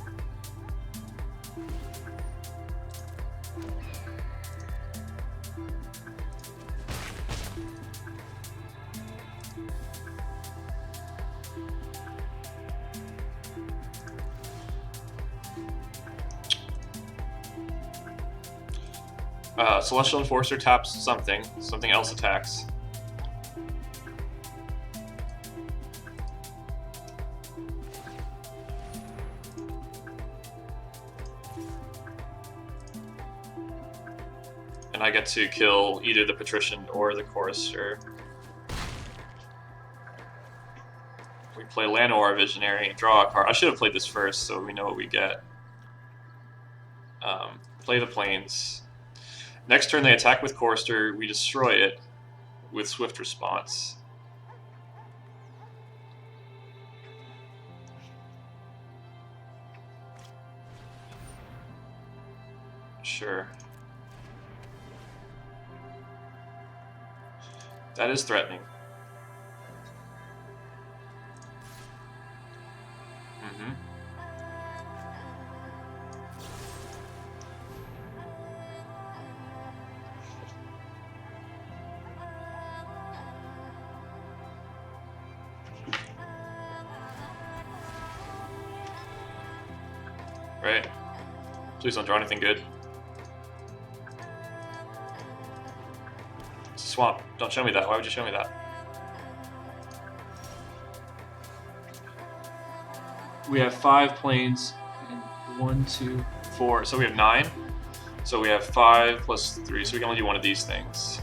Celestial Enforcer taps something else attacks. And I get to kill either the Patrician or the Chorister. We play Llanowar Visionary and draw a card. I should have played this first so we know what we get. Play the Plains. Next turn they attack with Chorister, we destroy it with Swift Response. Sure. That is threatening. Right. Please don't draw anything good. It's a swamp. Don't show me that. Why would you show me that? We have 5 planes. And 1, 2, 4. So we have 9. So we have 5 plus 3. So we can only do one of these things.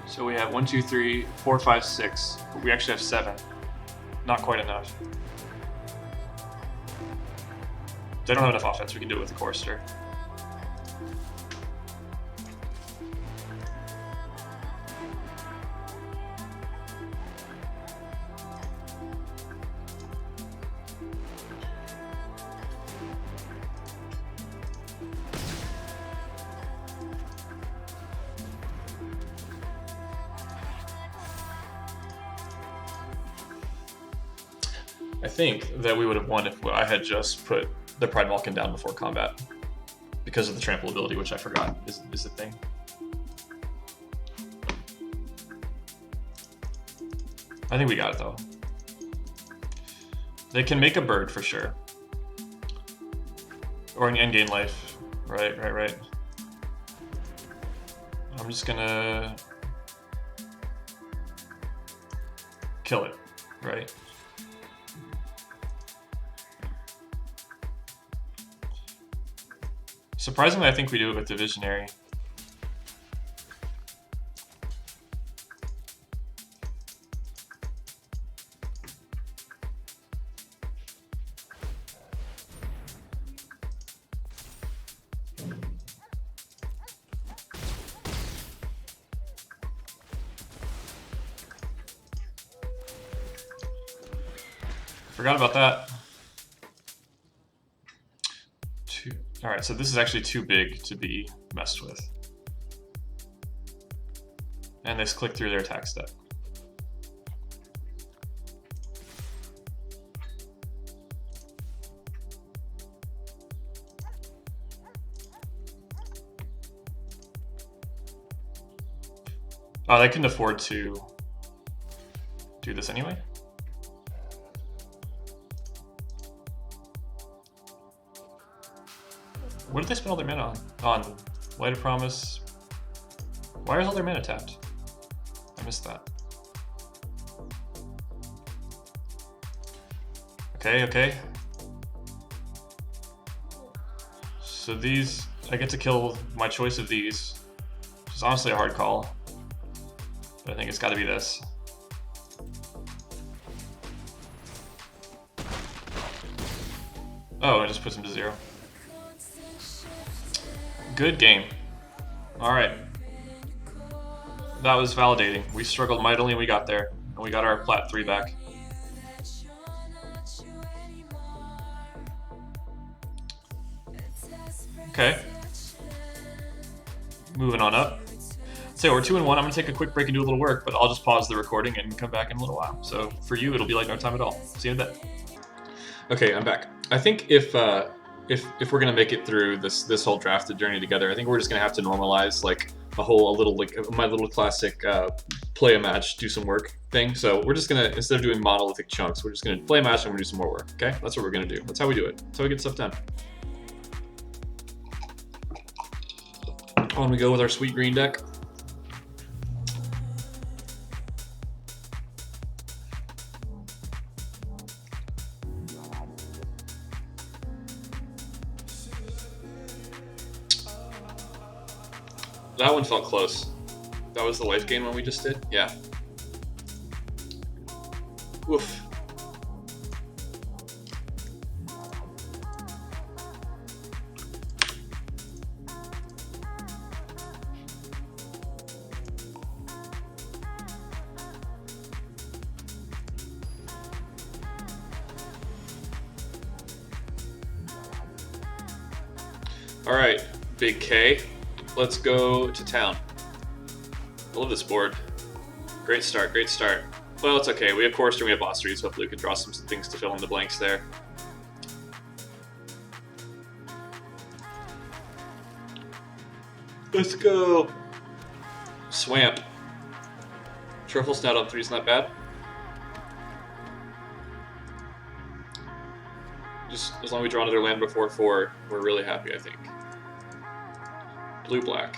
So we have 1, 2, 3, 4, 5, 6. But we actually have 7. Not quite enough. They don't have enough offense. We can do it with the Chorister. I think that we would have won if I had just put the Pride Malkin down before combat because of the trample ability, which I forgot is the thing. I think we got it though. They can make a bird for sure. Or an endgame life. Right. I'm just gonna kill it, right? Surprisingly, I think we do it with the Visionary. Forgot about that. Alright, so this is actually too big to be messed with. And this click through their attack step. Oh, they couldn't afford to do this anyway? What did they spend all their mana on? On Light of Promise. Why is all their mana tapped? I missed that. Okay, okay. So these, I get to kill my choice of these, which is honestly a hard call. But I think it's gotta be this. Oh, it just puts him to 0. Good game. Alright. That was validating. We struggled mightily and we got there. And we got our Plat 3 back. Okay. Moving on up. So we're 2-1. I'm going to take a quick break and do a little work, but I'll just pause the recording and come back in a little while. So for you, it'll be like no time at all. See you in a bit. Okay, I'm back. I think if we're gonna make it through this whole drafted journey together, I think we're just gonna have to normalize like a little like my little classic play a match, do some work thing. So we're just gonna, instead of doing monolithic chunks, we're just gonna play a match and we're gonna do some more work. Okay, that's what we're gonna do. That's how we do it. That's how we get stuff done. On we go with our sweet green deck. That one felt close. That was the life gain one we just did? Yeah. Oof. All right, Big K. Let's go to town. I love this board. Great start, great start. Well, it's okay. We have Chorister, we have Boss 3, so hopefully we can draw some things to fill in the blanks there. Let's go. Swamp. Truffle Snout on 3 is not bad. Just as long as we draw another land before 4, we're really happy, I think. Blue-black.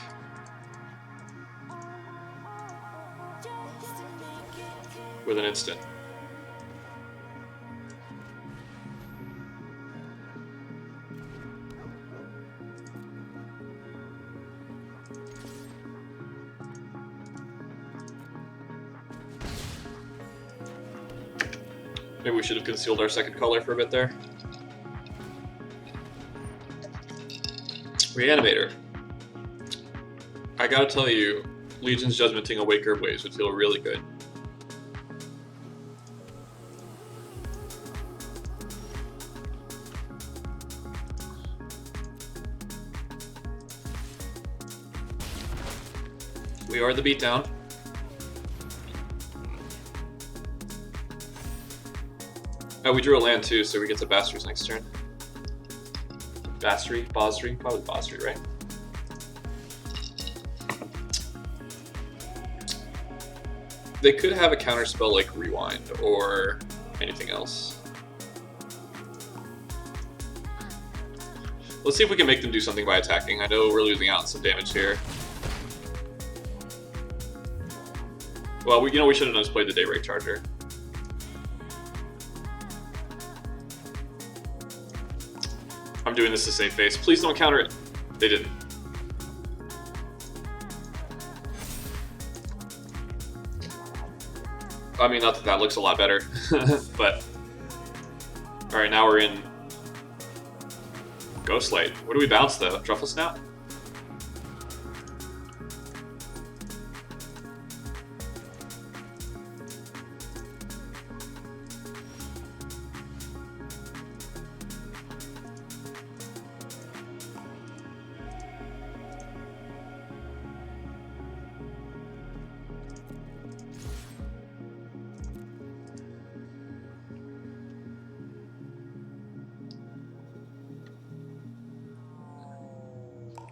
With an instant. Maybe we should have concealed our second color for a bit there. Reanimator. I gotta tell you, Legion's Judgmenting a Wake Herb Waves would feel really good. We are the beatdown. Oh, we drew a land too, so we get to Basri's next turn. Basri? Probably Basri, right? They could have a counter spell like Rewind or anything else. Let's see if we can make them do something by attacking. I know we're losing out on some damage here. Well, we should have just played the Daybreak Charger. I'm doing this to save face. Please don't counter it. They didn't. I mean, not that that looks a lot better, but... Alright, now we're in... Ghostlight. What do we bounce, though? Truffle Snout?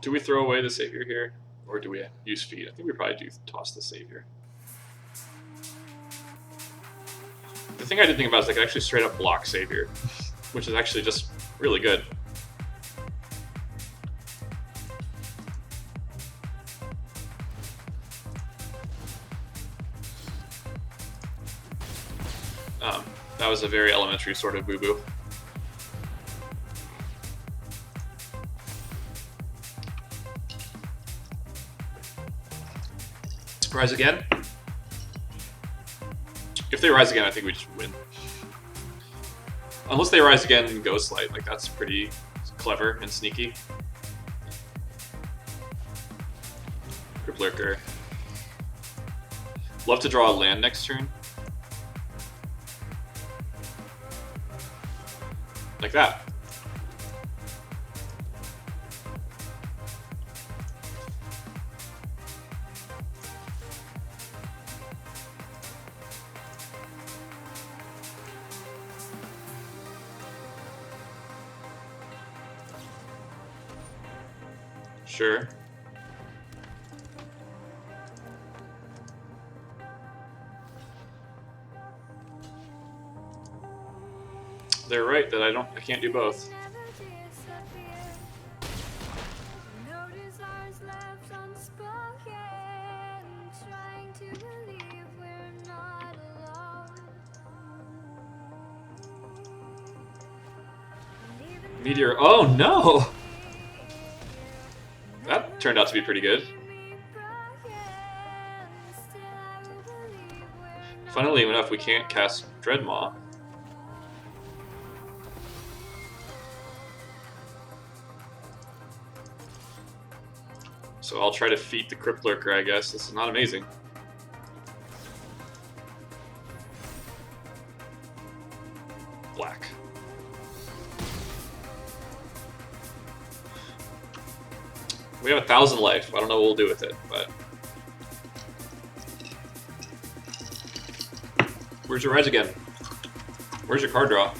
Do we throw away the Savior here? Or do we use Feed? I think we probably do toss the Savior. The thing I didn't think about is I could actually straight up block Savior, which is actually just really good. That was a very elementary sort of boo-boo. Rise again? If they rise again, I think we just win. Unless they rise again in Ghostlight, like that's pretty clever and sneaky. Crypt Lurker. Love to draw a land next turn. Like that. Sure. They're right that I can't do both. Meteor. Oh no! That turned out to be pretty good. Funnily enough, we can't cast Dreadmaw. So I'll try to feed the Crypt Lurker, I guess. This is not amazing. Black. We have 1,000 life. I don't know what we'll do with it, but... Where's your rise again? Where's your card draw?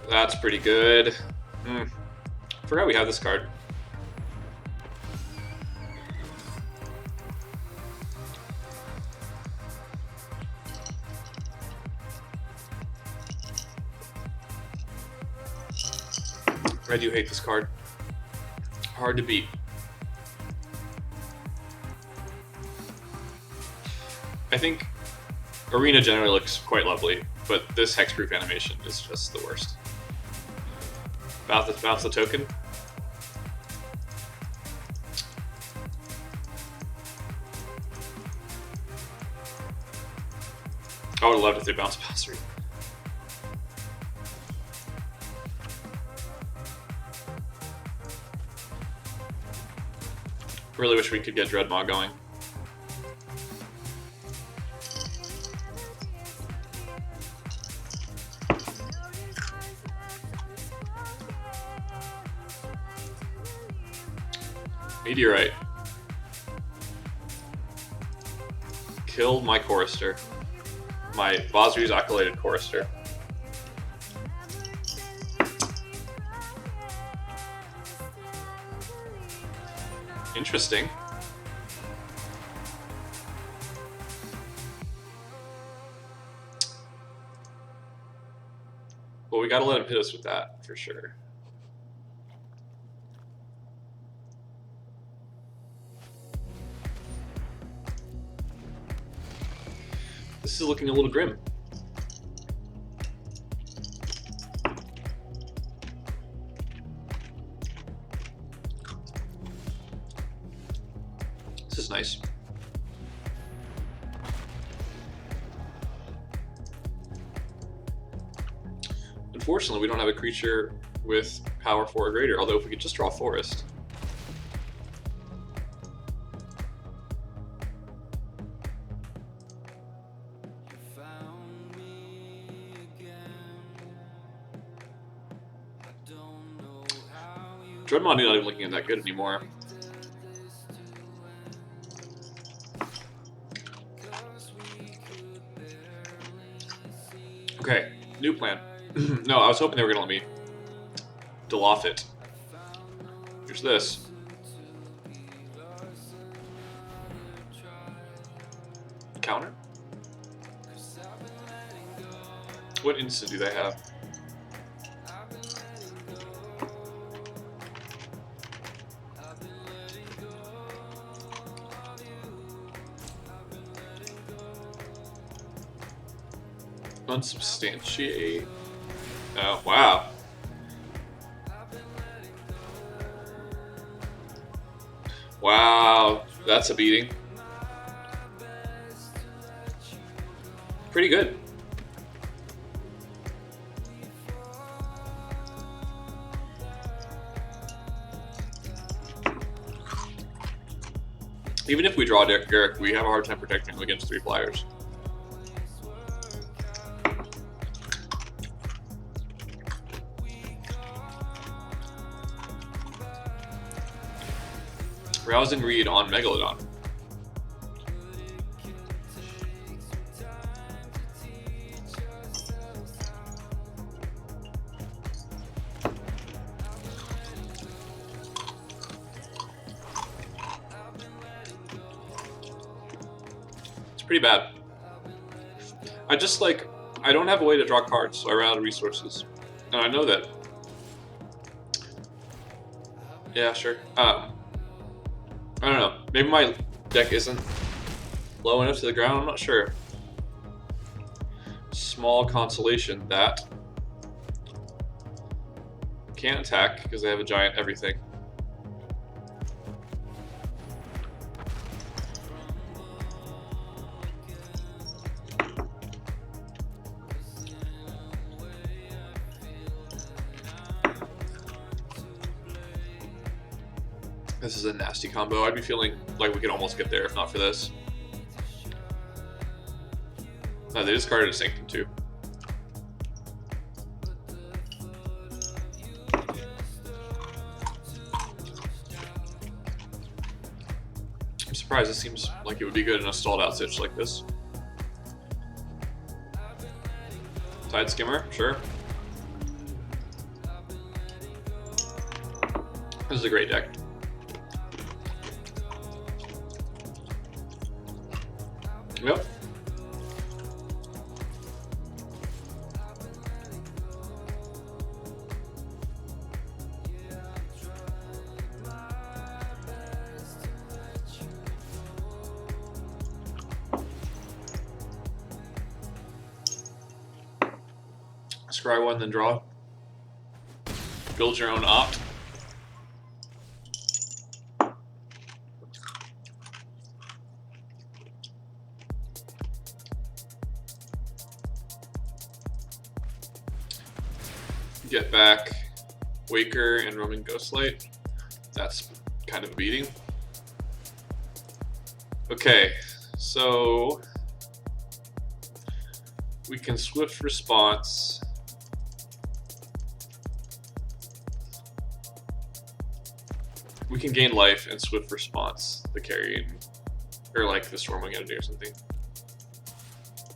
That's pretty good. Forgot we have this card. I do hate this card. Hard to beat. I think Arena generally looks quite lovely, but this hexproof animation is just the worst. Bounce the token. I would have loved if they bounced past 3. Really wish we could get Dreadmaw going. Meteorite. Killed my Chorister. My Bosri's Acolyted Chorister. Interesting. Well, we gotta let him hit us with that, for sure. This is looking a little grim. This is nice. Unfortunately, we don't have a creature with power 4 or greater, although if we could just draw forest. Dreadmont not even looking that good anymore. Okay, new plan. No, I was hoping they were gonna let me Deloff it. Here's this. Counter? What instant do they have? Unsubstantiate. Oh, wow. Wow, that's a beating. Pretty good. Even if we draw Derek, we have a hard time protecting him against 3 flyers. Rousing Read on Megalodon. It's pretty bad. I don't have a way to draw cards, so I ran out of resources. And I know that. Yeah, sure. I don't know. Maybe my deck isn't low enough to the ground. I'm not sure. Small consolation that can't attack because they have a giant everything. This is a nasty combo. I'd be feeling like we could almost get there if not for this. No, they discarded a Sanctum too. I'm surprised. It seems like it would be good in a stalled out situation like this. Tide Skimmer, sure. This is a great deck. Yep. Scry 1, then draw. Build your own opt. Get back Waker and Roman Ghostlight. That's kind of a beating. Okay, so we can Swift Response. We can gain life and Swift Response the carrying, or like the Stormwing Entity or something.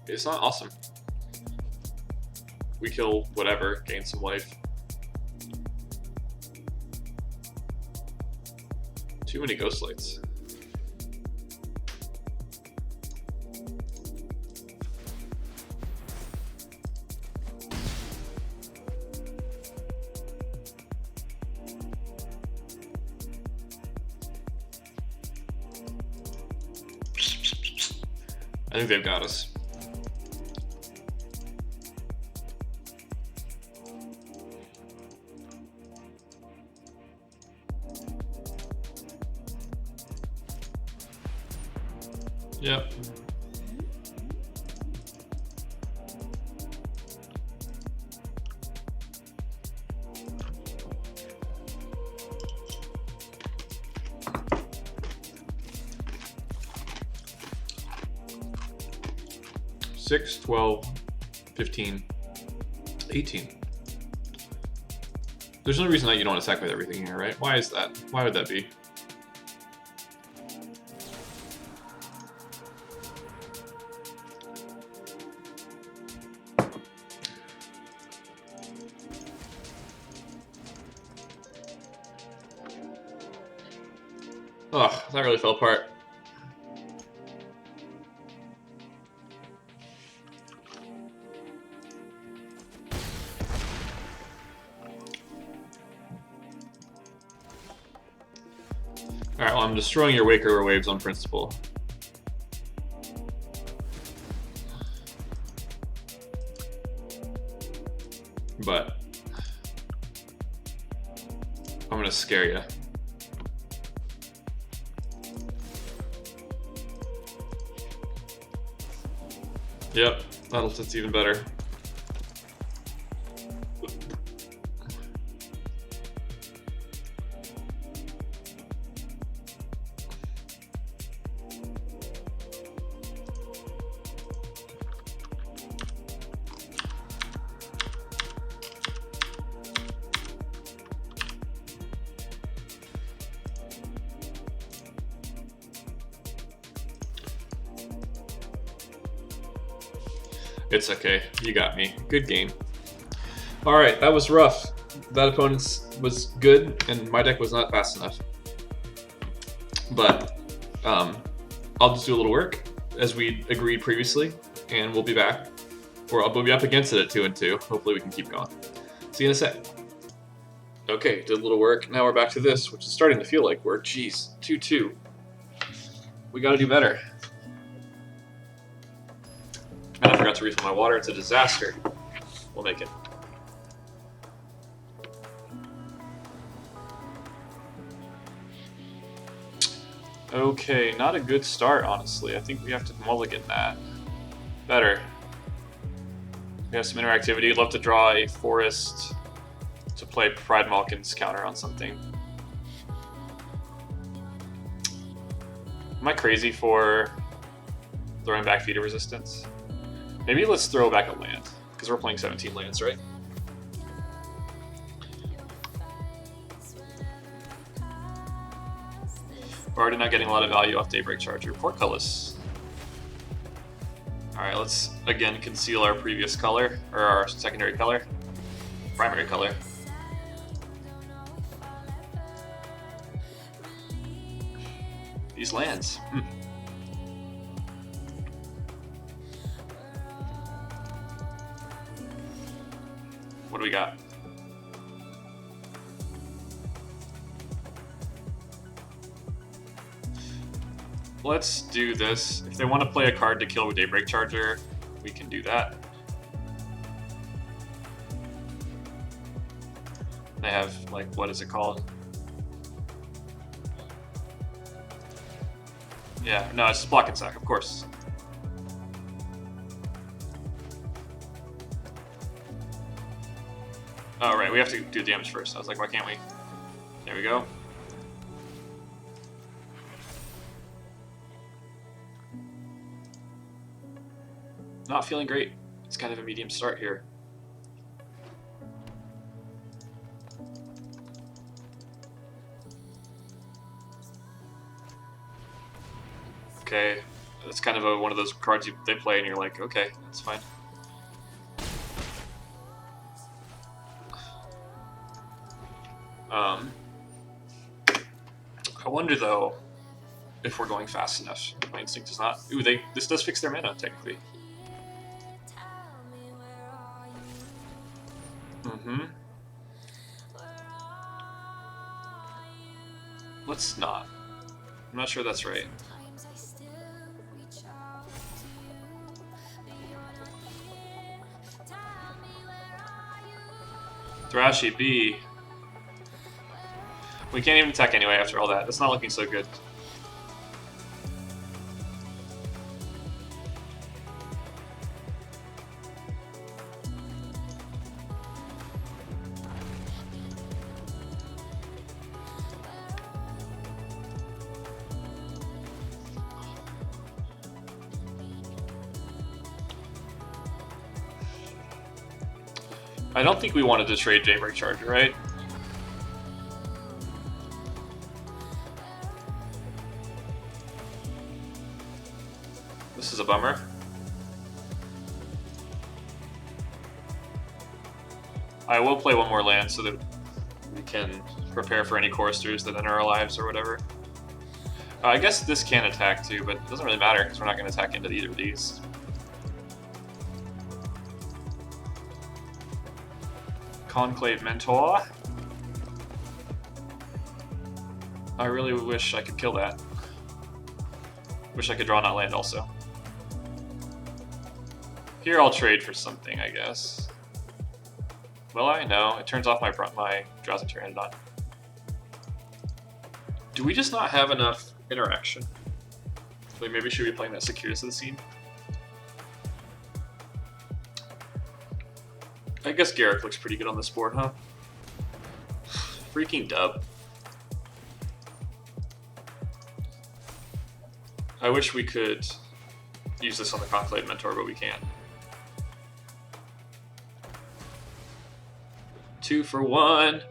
It's not awesome. We kill whatever, gain some life. Too many Ghostlights. I think they've got us. Yep. Six, 12, 15, 18. There's no reason that you don't attack with everything here, right? Why is that? Why would that be? Oh, that really fell apart. Alright, well, I'm destroying your Wake Over Waves on principle. But I'm gonna scare you. Yep, that's even better. It's okay. You got me. Good game. Alright, that was rough. That opponent was good, and my deck was not fast enough. But I'll just do a little work, as we agreed previously, and we'll be back. Or I'll be up against it at 2-2. Hopefully we can keep going. See you in a sec. Okay, did a little work. Now we're back to this, which is starting to feel like work. Jeez, 2-2. We gotta do better. And I forgot to refill my water. It's a disaster. We'll make it. Okay, not a good start, honestly. I think we have to mulligan that. Better. We have some interactivity. I'd love to draw a forest to play Pride Malkin's counter on something. Am I crazy for throwing back Feeder Resistance? Maybe let's throw back a land, because we're playing 17 lands, right? We're already not getting a lot of value off Daybreak Charger. Portcullis. Alright, let's again conceal our previous color, or our secondary color. Primary color. These lands. What do we got? Let's do this. If they want to play a card to kill with Daybreak Charger, we can do that. They have, like, what is it called? Yeah, no, it's Block and Sack, of course. Oh, right, we have to do damage first. I was like, why can't we? There we go. Not feeling great. It's kind of a medium start here. Okay, it's kind of one of those cards they play and you're like, okay, that's fine. I wonder though if we're going fast enough. My instinct is not. Ooh, this does fix their mana technically. Let's not. I'm not sure that's right. Thrashy B. We can't even attack anyway after all that. That's not looking so good. I don't think we wanted to trade Daybreak Charger, right? This is a bummer. I will play one more land so that we can prepare for any choristers that enter our lives or whatever. I guess this can attack too, but it doesn't really matter because we're not going to attack into either of these. Conclave Mentor. I really wish I could kill that. Wish I could draw not land also. Here I'll trade for something, I guess. Will I? No, it turns off my Drowsy Pteranodon. Do we just not have enough interaction? Like maybe should we be playing that Securus of the Scene? I guess Garrick looks pretty good on this board, huh? Freaking dub. I wish we could use this on the Conclave Mentor, but we can't. 2 for 1.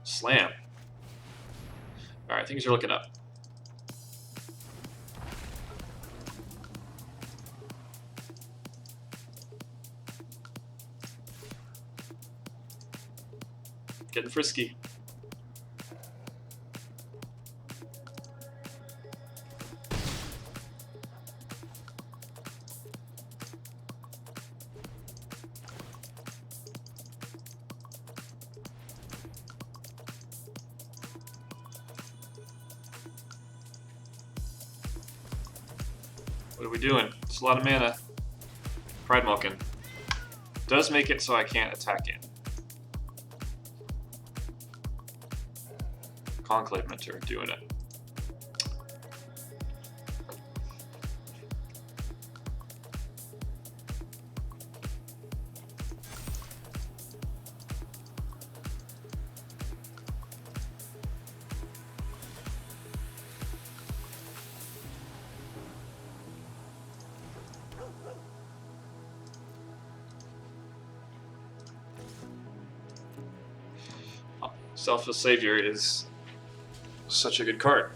Slam. Alright, things are looking up. Getting frisky. What are we doing? It's a lot of mana. Pride Malkin. Does make it so I can't attack in. Conclave Mentor doing it. Selfless Savior is such a good card.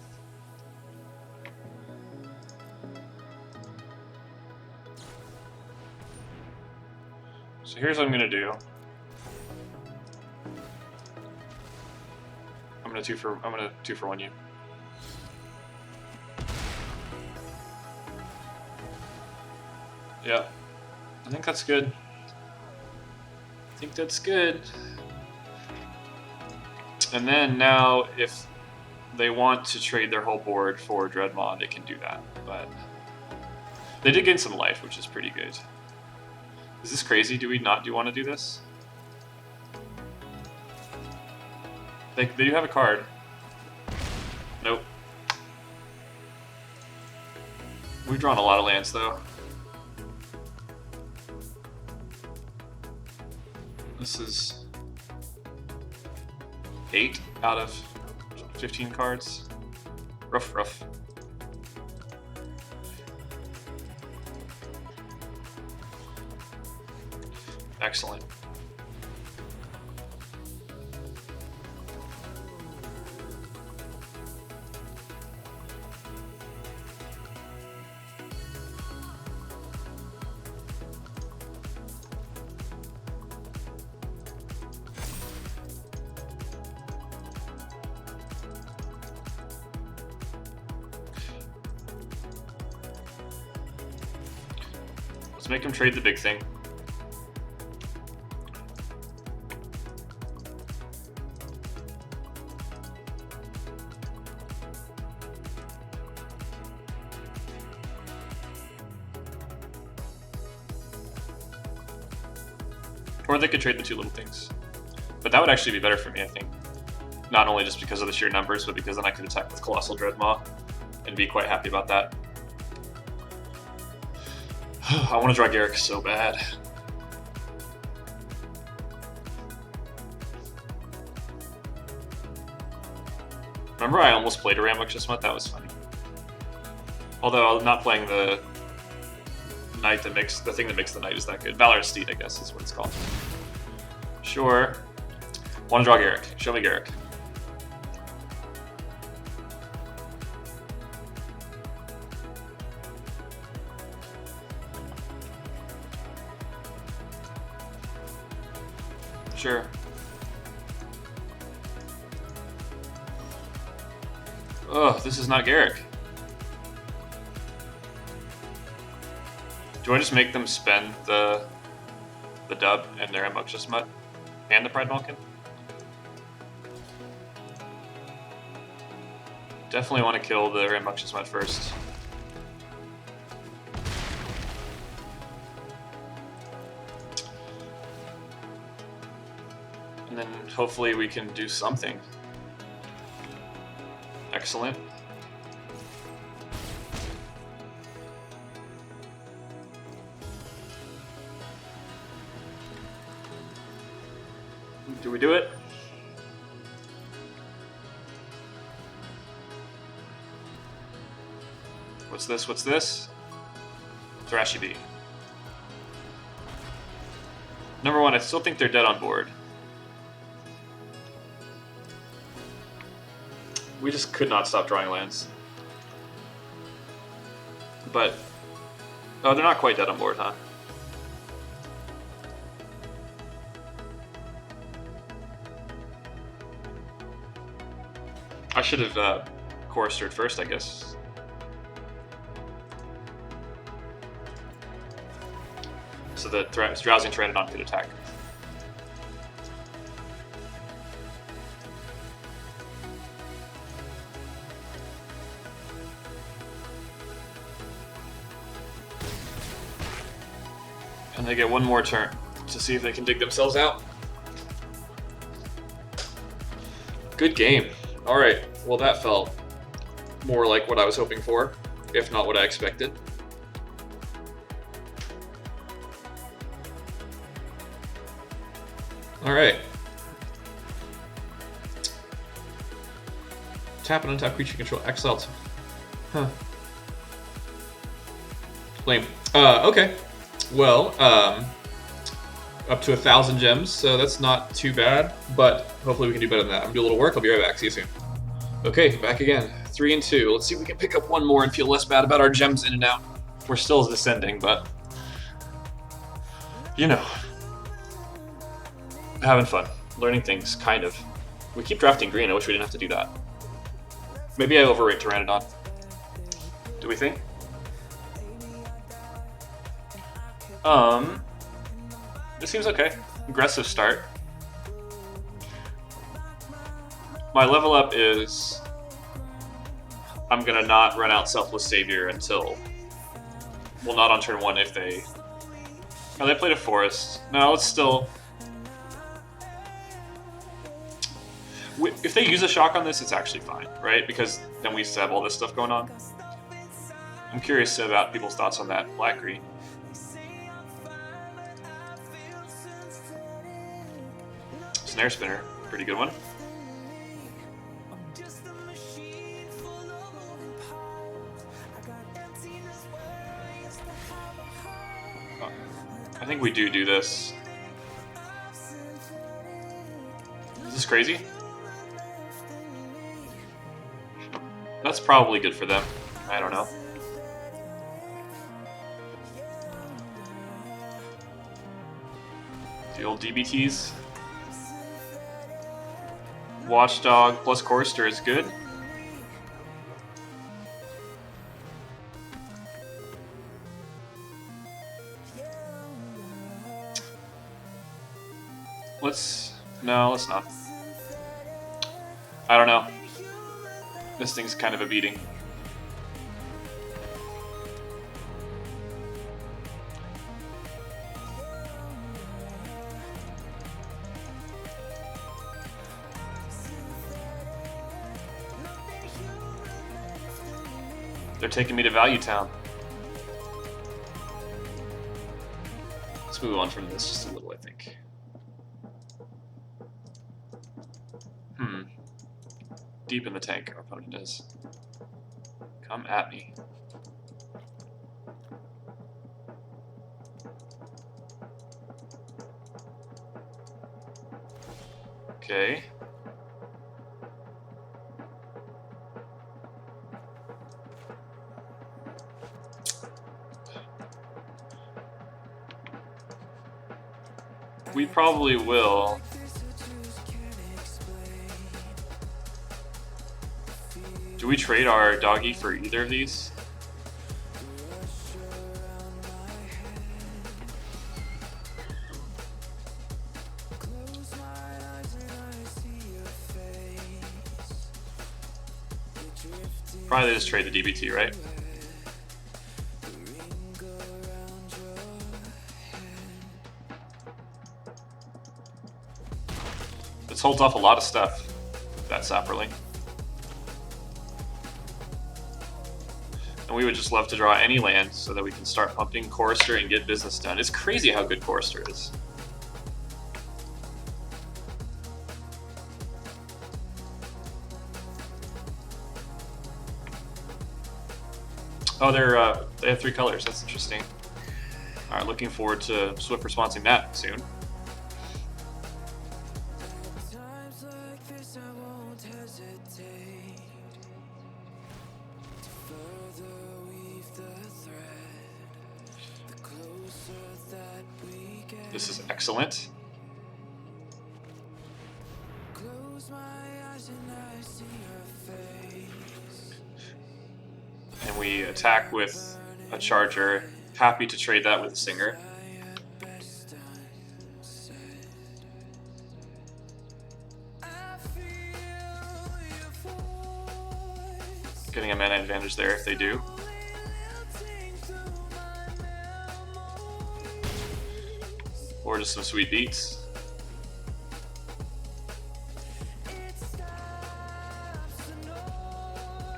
So here's what I'm gonna do. I'm gonna two for 1 you. Yeah, I think that's good. I think that's good. And then now, if they want to trade their whole board for Dreadmaw, they can do that. But they did gain some life, which is pretty good. Is this crazy? Do we not want to do this? They do have a card. Nope. We've drawn a lot of lands, though. This is 8 out of 15 cards. Rough, rough. Excellent. Let's make him trade the big thing. Or they could trade the 2 little things. But that would actually be better for me, I think. Not only just because of the sheer numbers, but because then I could attack with Colossal Dreadmaw and be quite happy about that. I want to draw Garrick so bad. Remember I almost played a Rambuck just month? That was funny. Although I'm not playing the knight that makes the thing that makes the knight is that good. Valorous Steed, I guess, is what it's called. Sure. Want to draw Garrick? Show me Garrick. Sure. Oh, this is not Garrick. Do I just make them spend the dub and their Rambunctious Mutt and the Pride Vulcan? Definitely want to kill the Rambunctious Mutt first. And then hopefully we can do something. Excellent. Do we do it? What's this? What's this? Thrashy B. Number one, I still think they're dead on board. We just could not stop drawing lands. But, oh, they're not quite dead on board, huh? I should have choristered first, I guess. So that Drowsing Pteranodon could attack. And they get one more turn to see if they can dig themselves out. Good game. Alright, well that felt more like what I was hoping for, if not what I expected. Alright. Tap and untap creature control. Excellent. Huh. Lame. Okay. Well, up to 1,000 gems, so that's not too bad, but hopefully we can do better than that. I'm gonna do a little work. I'll be right back. See you soon. Okay, back again. 3 and 2. Let's see if we can pick up one more and feel less bad about our gems in and out. We're still descending, but you know, having fun, learning things, kind of. We keep drafting green. I wish we didn't have to do that. Maybe I overrate Pteranodon. Do we think? This seems okay. Aggressive start. My level up is I'm gonna not run out Selfless Savior until, well, not on turn 1 if they... Oh, they played a Forest. No, it's still... If they use a shock on this, it's actually fine, right? Because then we used to have all this stuff going on. I'm curious about people's thoughts on that black-green. Snare Spinner, pretty good one. I think we do this. Is this crazy? That's probably good for them. I don't know. The old DBTs. Watchdog plus Chorister is good. No, let's not. I don't know. This thing's kind of a beating. They're taking me to Value Town. Let's move on from this just a little, I think. Deep in the tank, our opponent is. Come at me. Okay. We probably will. Do we trade our doggy for either of these? Probably just trade the DBT, right? This holds off a lot of stuff, that Saproling. And we would just love to draw any land so that we can start pumping Chorister and get business done. It's crazy how good Chorister is. Oh, they have 3 colors. That's interesting. All right, looking forward to Swift responsing that soon. This is excellent. And we attack with a Charger. Happy to trade that with a Singer. Getting a mana advantage there if they do. Or just some sweet beats.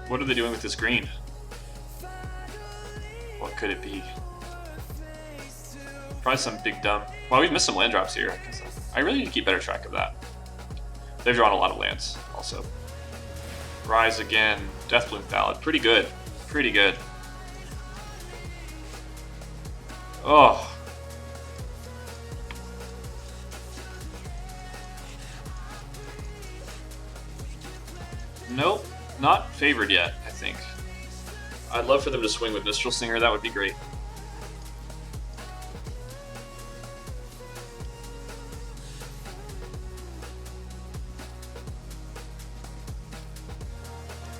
What are they doing with this green? What could it be? Probably some big dumb. Well, we've missed some land drops here. I really need to keep better track of that. They've drawn a lot of lands also. Rise again. Deathbloom Ballad. Pretty good. Pretty good. Oh. Nope. Not favored yet, I think. I'd love for them to swing with Mistral Singer. That would be great.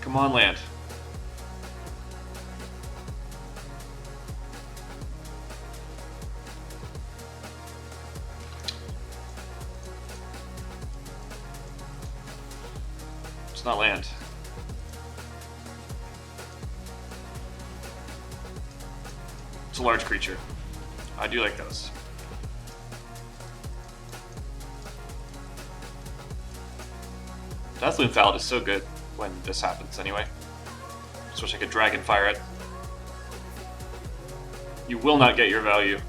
Come on, land. It's not land. It's a large creature. I do like those. Deathloom Ballad is so good when this happens anyway. Just wish I could Dragon Fire it. You will not get your value.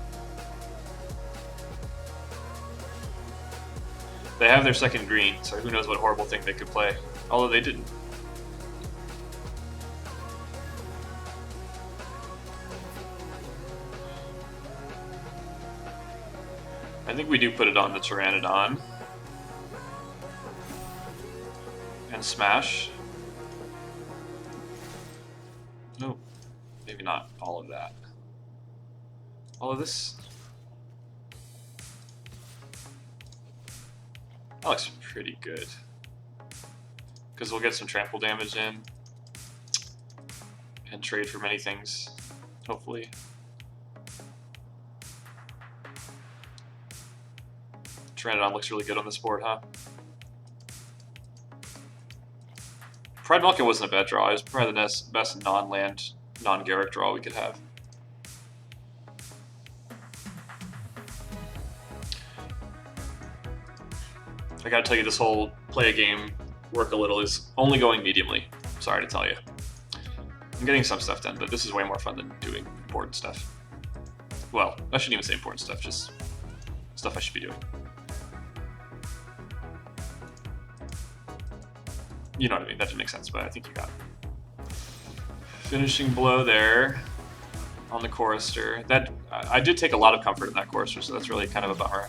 They have their second green, so who knows what horrible thing they could play. Although they didn't. I think we do put it on the Pteranodon. And smash. No, maybe not all of that. All of this? That looks pretty good. Because we'll get some trample damage in. And trade for many things, hopefully. Pteranodon looks really good on this board, huh? Pride Malkin wasn't a bad draw. It was probably the best non-land, non-Garrick draw we could have. I gotta tell you, this whole play a game, work a little is only going mediumly. Sorry to tell you. I'm getting some stuff done, but this is way more fun than doing important stuff. Well, I shouldn't even say important stuff, just stuff I should be doing. You know what I mean, that didn't make sense, but I think you got it. Finishing blow there. on the chorister. That I did take a lot of comfort in that chorister, so that's really kind of a bummer.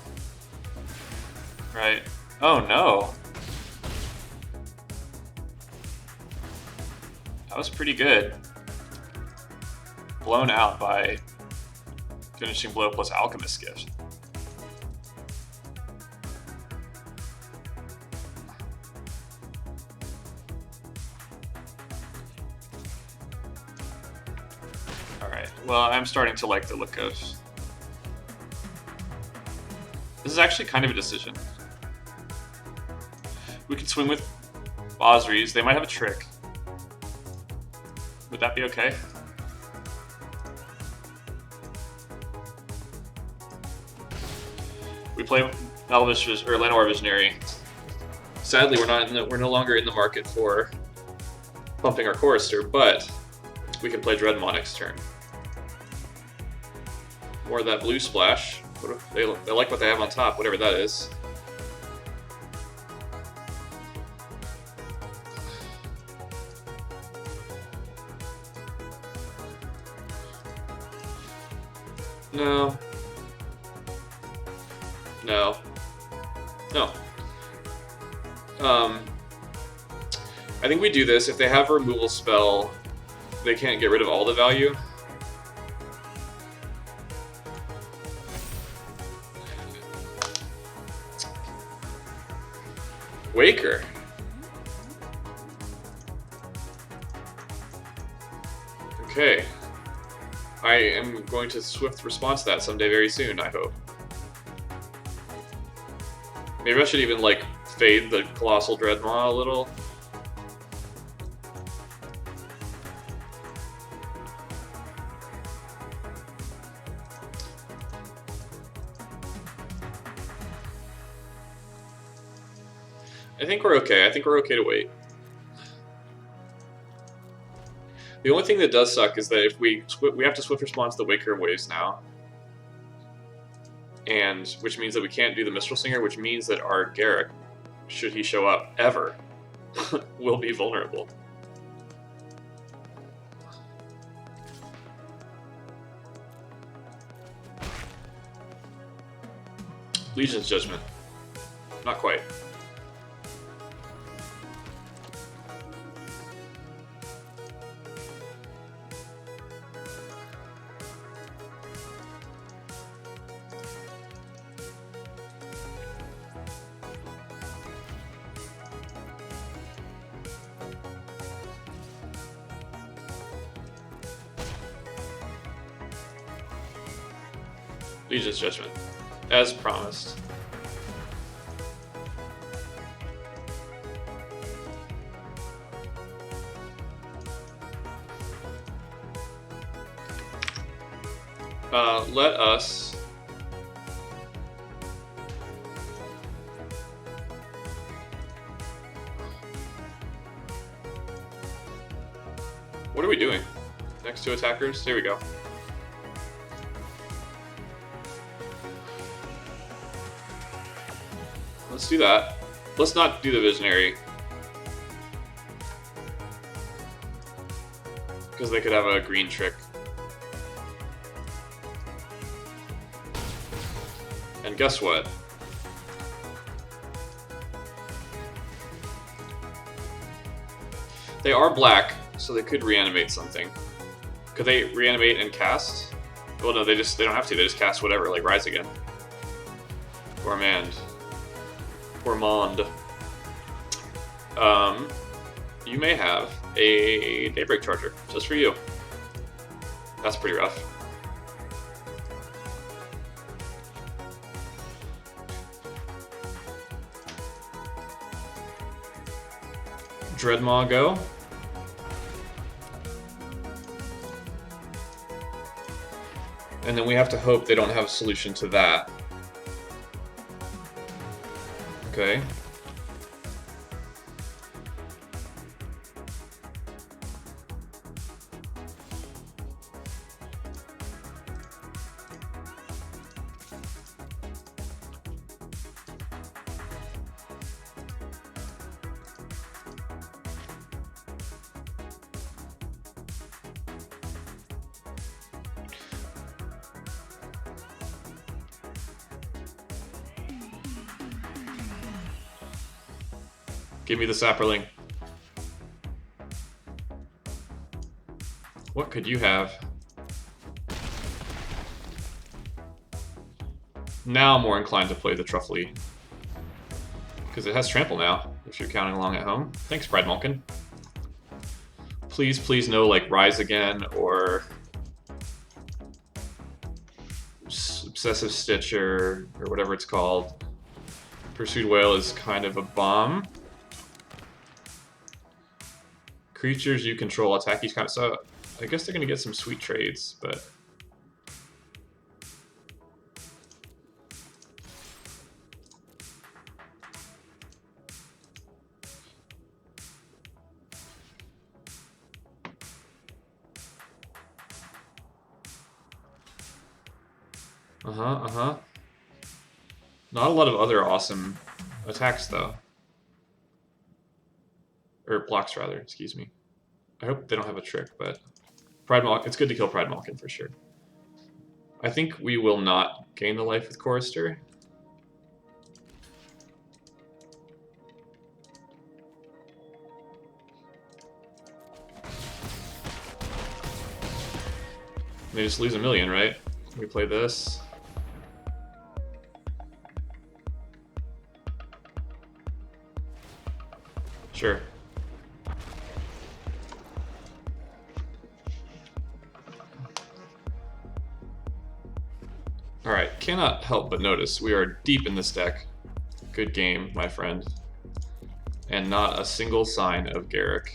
Right. Oh no. That was pretty good. Blown out by finishing blow plus alchemist gift. Alright, well, I'm starting to like the look of... This is actually kind of a decision. We could swing with Osri's. They might have a trick. Would that be okay? We play Elvish or Llanowar Visionary. Sadly, we're no longer in the market for pumping our chorister, but we can play Dreadmaw next turn. More of that blue splash. They like what they have on top, whatever that is. No. No. No. I think we do this. If they have a removal spell, they can't get rid of all the value. Waker. Okay. I am going to swift response to that someday very soon, I hope. Maybe I should even, like, fade the Colossal Dreadmaw a little. I think we're okay. I think we're okay to wait. The only thing that does suck is that if we have to swift response the Waker waves now, and which means that we can't do the Mistral Singer, which means that our Garruk, should he show up ever, will be vulnerable. Legion's Judgment. Not quite. Legion's Judgment, as promised. Let us... What are we doing? Next to attackers? Here we go. Let's do that. Let's not do the Visionary. Because they could have a green trick. And guess what? They are black, so they could reanimate something. Could they reanimate and cast? Well, no, they don't have to. They just cast whatever, like Rise Again. Gourmand. Gourmand. You may have a Daybreak Charger, just for you. That's pretty rough. Dreadmaw go. And then we have to hope they don't have a solution to that. Okay. Give me the sapperling. What could you have? Now I'm more inclined to play the Truffly. Because it has trample now, if you're counting along at home. Thanks, Pride Malkin. Please, please no, like, Rise Again or Obsessive Stitcher or whatever it's called. Pursued Whale is kind of a bomb. Creatures you control attack each kind of... So I guess they're going to get some sweet trades, but... Not a lot of other awesome attacks, though. Or blocks, rather, excuse me. I hope they don't have a trick, but... It's good to kill Pride Malkin, for sure. I think we will not gain the life with Chorister. They just lose a million, right? We play this. Sure. Alright, cannot help but notice we are deep in this deck. Good game, my friend. And not a single sign of Garruk.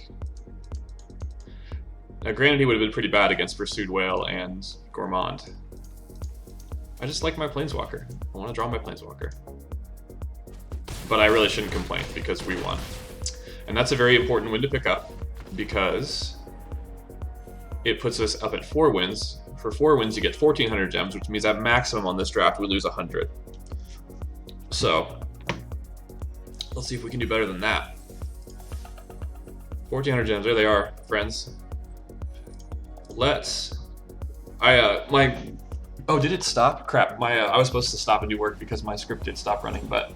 Now granted, he would have been pretty bad against Pursued Whale and Gourmand. I just like my Planeswalker. I want to draw my Planeswalker. But I really shouldn't complain because we won. And that's a very important win to pick up because it puts us up at 4 wins. For 4 wins, you get 1,400 gems, which means at maximum on this draft, we lose 100. So, let's see if we can do better than that. 1,400 gems, there they are, friends. Let's... Oh, did it stop? Crap, I was supposed to stop and do work because my script did stop running, but...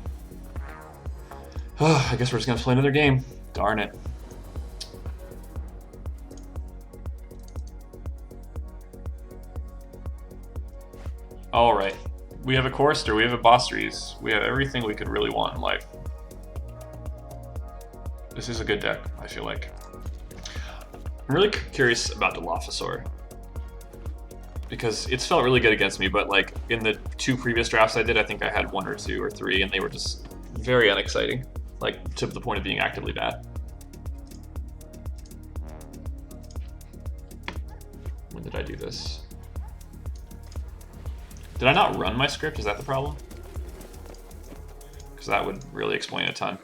I guess we're just gonna play another game. Darn it. Alright. We have a Chorister, we have a Boss-Rees, we have everything we could really want in life. This is a good deck, I feel like. I'm really curious about Dilophosaur. Because it's felt really good against me, but like in the 2 previous drafts I did, I think I had 1 or 2 or 3, and they were just very unexciting. Like, to the point of being actively bad. When did I do this? Did I not run my script? Is that the problem? Because that would really explain a ton.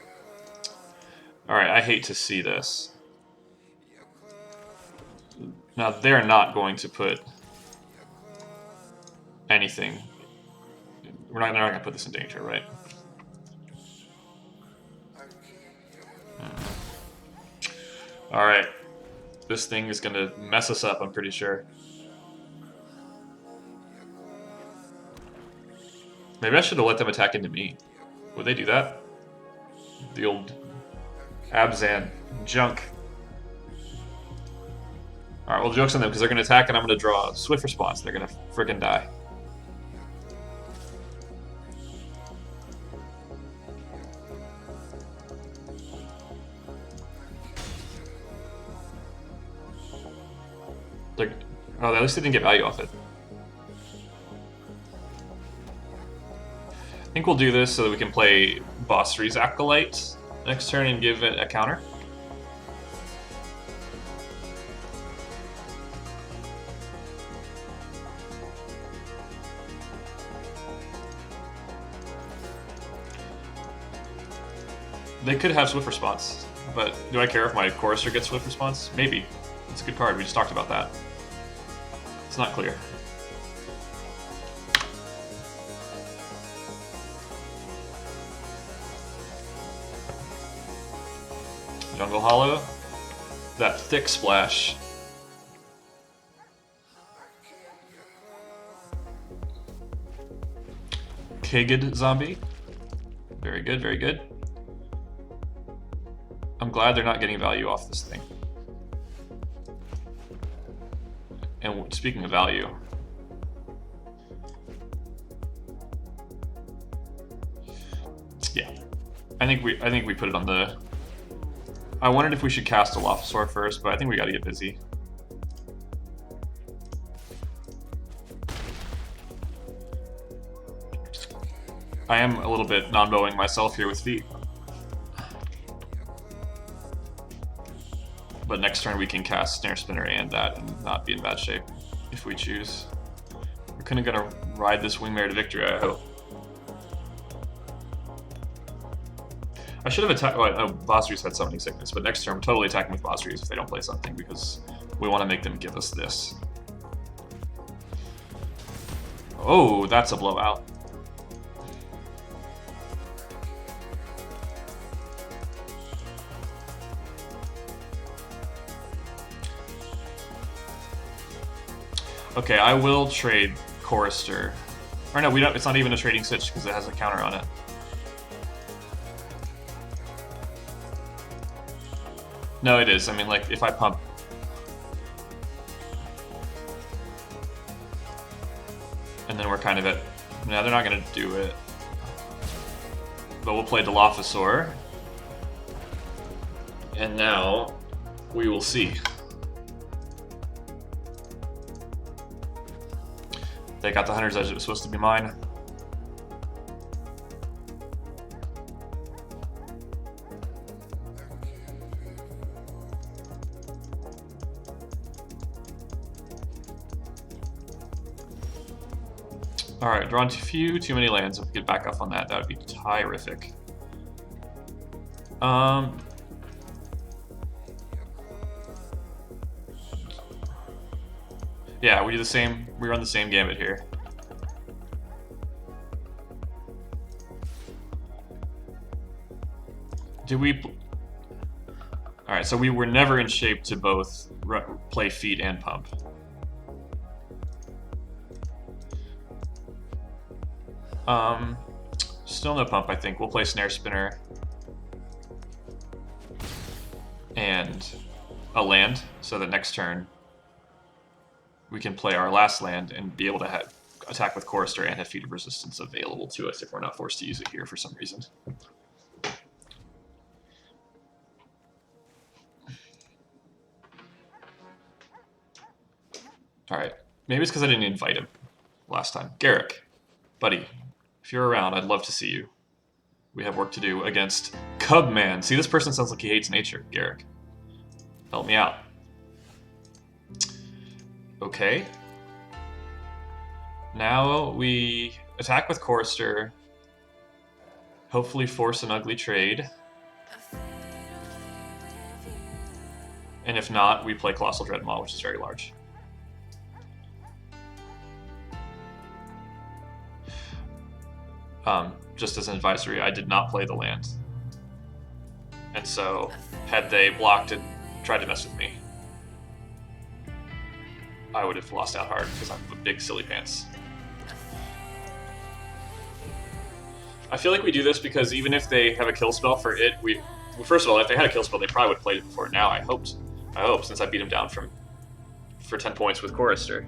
Alright, I hate to see this. Now, they're not going to put anything. They're not going to put this in danger, right? Alright. This thing is going to mess us up, I'm pretty sure. Maybe I should have let them attack into me. Would they do that? The old Abzan junk. Alright, well, joke's on them because they're going to attack and I'm going to draw a swift response. They're going to frickin' die. Oh, at least they didn't get value off it. I think we'll do this so that we can play Boss-Rees Acolyte next turn and give it a counter. They could have Swift Response, but do I care if my Chorister gets Swift Response? Maybe. It's a good card, we just talked about that. It's not clear. Jungle Hollow. That thick splash. Kaged Zombie. Very good, very good. I'm glad they're not getting value off this thing. And speaking of value, yeah, I think we put it on the. I wondered if we should cast a Lophosaur first, but I think we got to get busy. I am a little bit non-bowing myself here with feet. But next turn we can cast Snare Spinner and that and not be in bad shape if we choose. We're kind of gonna ride this Wingmare to victory, I hope. I should have attacked. Oh, no, Bosrius had Summoning Sickness, but next turn we're totally attacking with Bosrius if they don't play something because we want to make them give us this. Oh, that's a blowout. Okay, I will trade Chorister. Or no, we don't. It's not even a trading stitch because it has a counter on it. No, it is. I mean, like, if I pump... And then we're kind of at... No, they're not going to do it. But we'll play Dilophosaur. And now, we will see. They got the Hunter's Edge. It was supposed to be mine. Alright, drawn too many lands. If we could back off on that, that would be terrific. Yeah, we do the same. We run the same gambit here. Did we? All right, so we were never in shape to both play feet and pump. Still no pump. I think we'll play Snare Spinner and a land, so that next turn we can play our last land and be able to have attack with Chorister and have Feat of Resistance available to us if we're not forced to use it here for some reason. Alright, maybe it's because I didn't invite him last time. Garrick, buddy, if you're around, I'd love to see you. We have work to do against Cubman. See, this person sounds like he hates nature, Garrick. Help me out. Okay. Now we attack with Chorister. Hopefully force an ugly trade. And if not, we play Colossal Dreadmaw, which is very large. Just as an advisory, I did not play the land. And so, had they blocked and tried to mess with me, I would have lost out hard because I'm a big silly pants. I feel like we do this because even if they have a kill spell for it, well, first of all, if they had a kill spell, they probably would have played it before now. I hope, since I beat him down for 10 points with Chorister.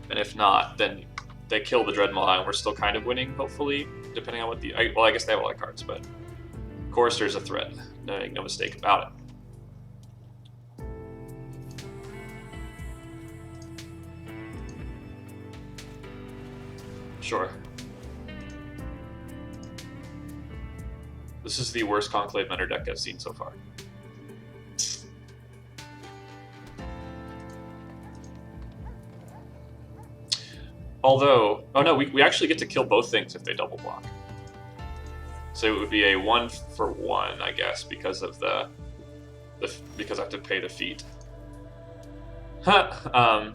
And if not, then they kill the Dreadmaw and we're still kind of winning, hopefully, depending on what the... well, I guess they have a lot of cards, but Chorister is a threat. Make no mistake about it. Sure. This is the worst Conclave Mentor deck I've seen so far. Although, oh no, we actually get to kill both things if they double block. So it would be a 1-for-1, I guess, because of because I have to pay the feat. Huh.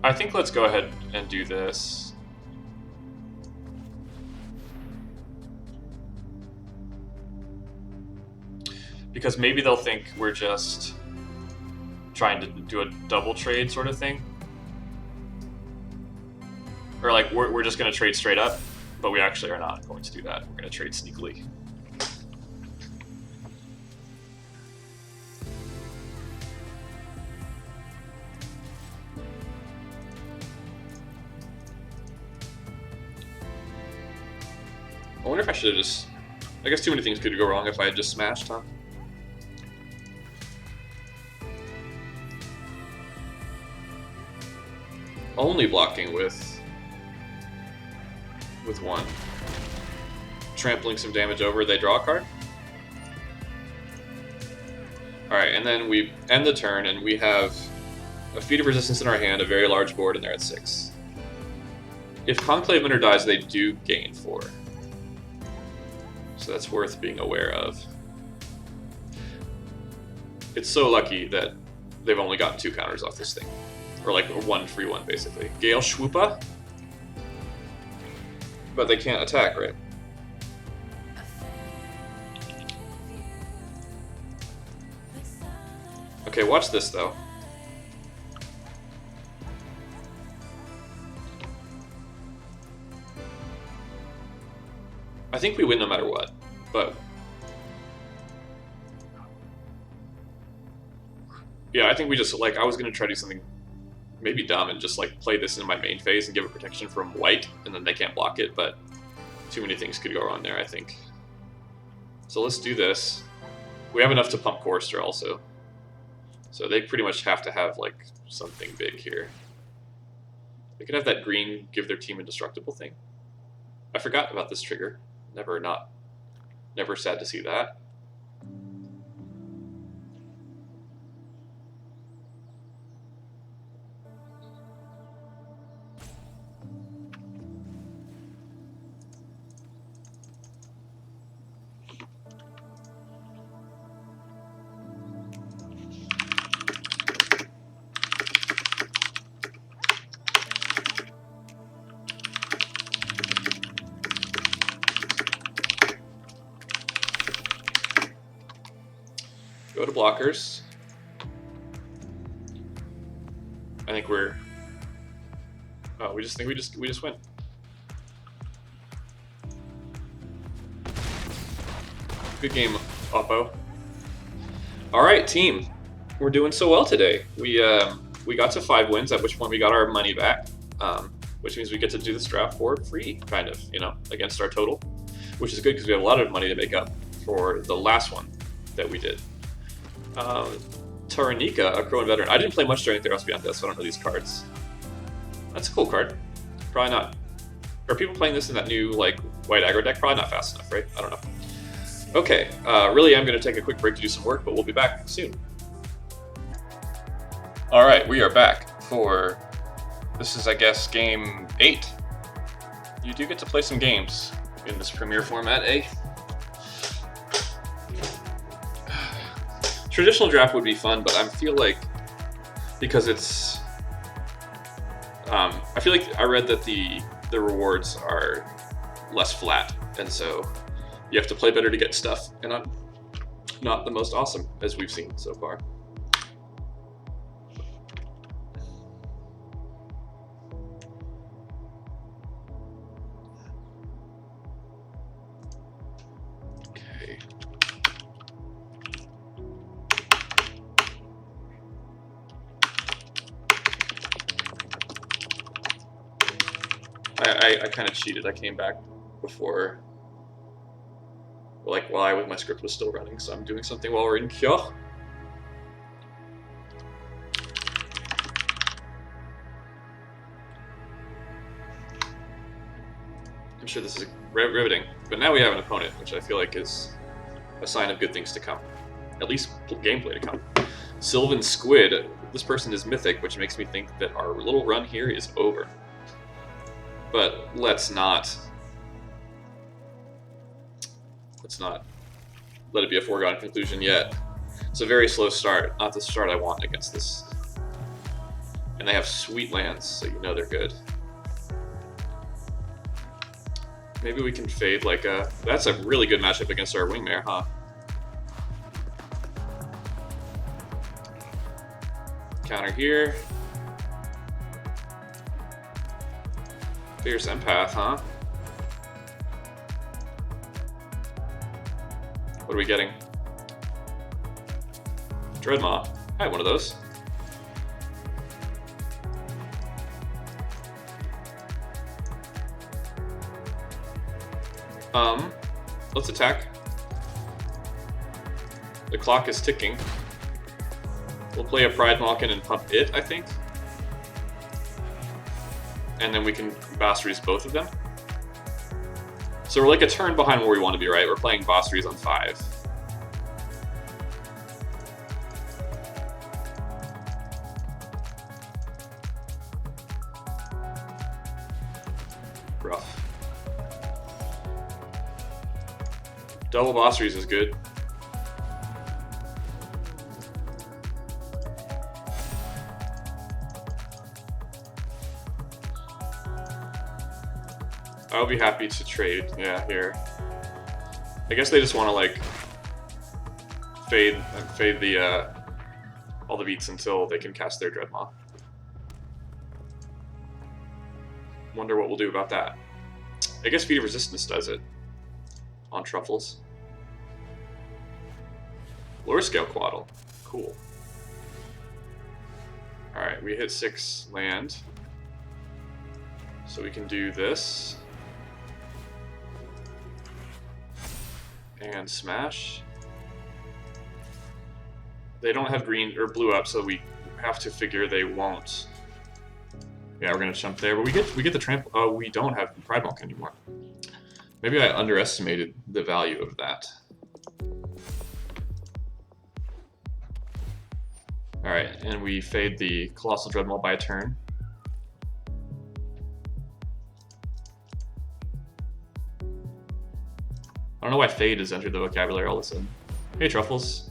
I think let's go ahead and do this. Because maybe they'll think we're just trying to do a double trade sort of thing. Or like, we're just going to trade straight up. but we actually are not going to do that. We're going to trade sneakily. I wonder if I should have just... I guess too many things could go wrong if I had just smashed, huh? Only blocking with one. Trampling some damage over, they draw a card. Alright, and then we end the turn, and we have a feat of resistance in our hand, a very large board, and they're at 6. If Conclave Winter dies, they do gain 4. So that's worth being aware of. It's so lucky that they've only gotten 2 counters off this thing. Or like one free one, basically. Gale Schwoopa? But they can't attack, right? Okay, watch this, though. I think we win no matter what, but... Yeah, I think we just, like, I was going to try to do something maybe dumb and just, like, play this in my main phase and give it protection from white, and then they can't block it, but too many things could go wrong there, I think. So let's do this. We have enough to pump Chorister also. So they pretty much have to have, like, something big here. They could have that green give their team indestructible thing. I forgot about this trigger. Never sad to see that. Go to blockers. I think we're... Oh, we just win. Good game, Oppo. All right, team. We're doing so well today. We got to 5 wins, at which point we got our money back, which means we get to do this draft for free, kind of, you know, against our total, which is good because we have a lot of money to make up for the last one that we did. Taranika, a Crowan veteran. I didn't play much during Theros Beyond Death, so I don't know these cards. That's a cool card. Probably not. Are people playing this in that new, like, white aggro deck? Probably not fast enough, right? I don't know. Okay, really I'm going to take a quick break to do some work, but we'll be back soon. Alright, we are back for... This is, I guess, game 8. You do get to play some games in this Premier format, eh? Traditional draft would be fun, but I feel like, because it's, I feel like I read that the rewards are less flat, and so you have to play better to get stuff, and I'm not the most awesome, as we've seen so far. Okay. I kind of cheated. I came back before, like, while my script was still running, so I'm doing something while we're in queue. I'm sure this is riveting, but now we have an opponent, which I feel like is a sign of good things to come. At least gameplay to come. Sylvan Squid. This person is mythic, which makes me think that our little run here is over. But let's not let it be a foregone conclusion yet. It's a very slow start, not the start I want against this. And they have sweet lands, so you know they're good. Maybe we can fade like a... That's a really good matchup against our Wingmare, huh? Counter here. Fierce Empath, huh? What are we getting? Dreadmaw. I had one of those. Let's attack. The clock is ticking. We'll play a Pride Malkin and pump it, I think. And then we can Basri's both of them. So we're like a turn behind where we want to be, right? We're playing Basri's on 5. Rough. Double Basri's is good. I'll be happy to trade, yeah, here. I guess they just want to like fade the all the beats until they can cast their Dreadmaw. Wonder what we'll do about that. I guess Feat of Resistance does it on Truffles. Lower scale Quaddle, cool. All right, we hit 6 land, so we can do this. And smash. They don't have green or blue up, so we have to figure they won't. Yeah, we're gonna jump there, but we get the trample. Oh, we don't have Pride Malkin anymore. Maybe I underestimated the value of that. All right, and we fade the Colossal Dreadmaw by a turn. I don't know why Fade has entered the vocabulary all of a sudden. Hey, Truffles.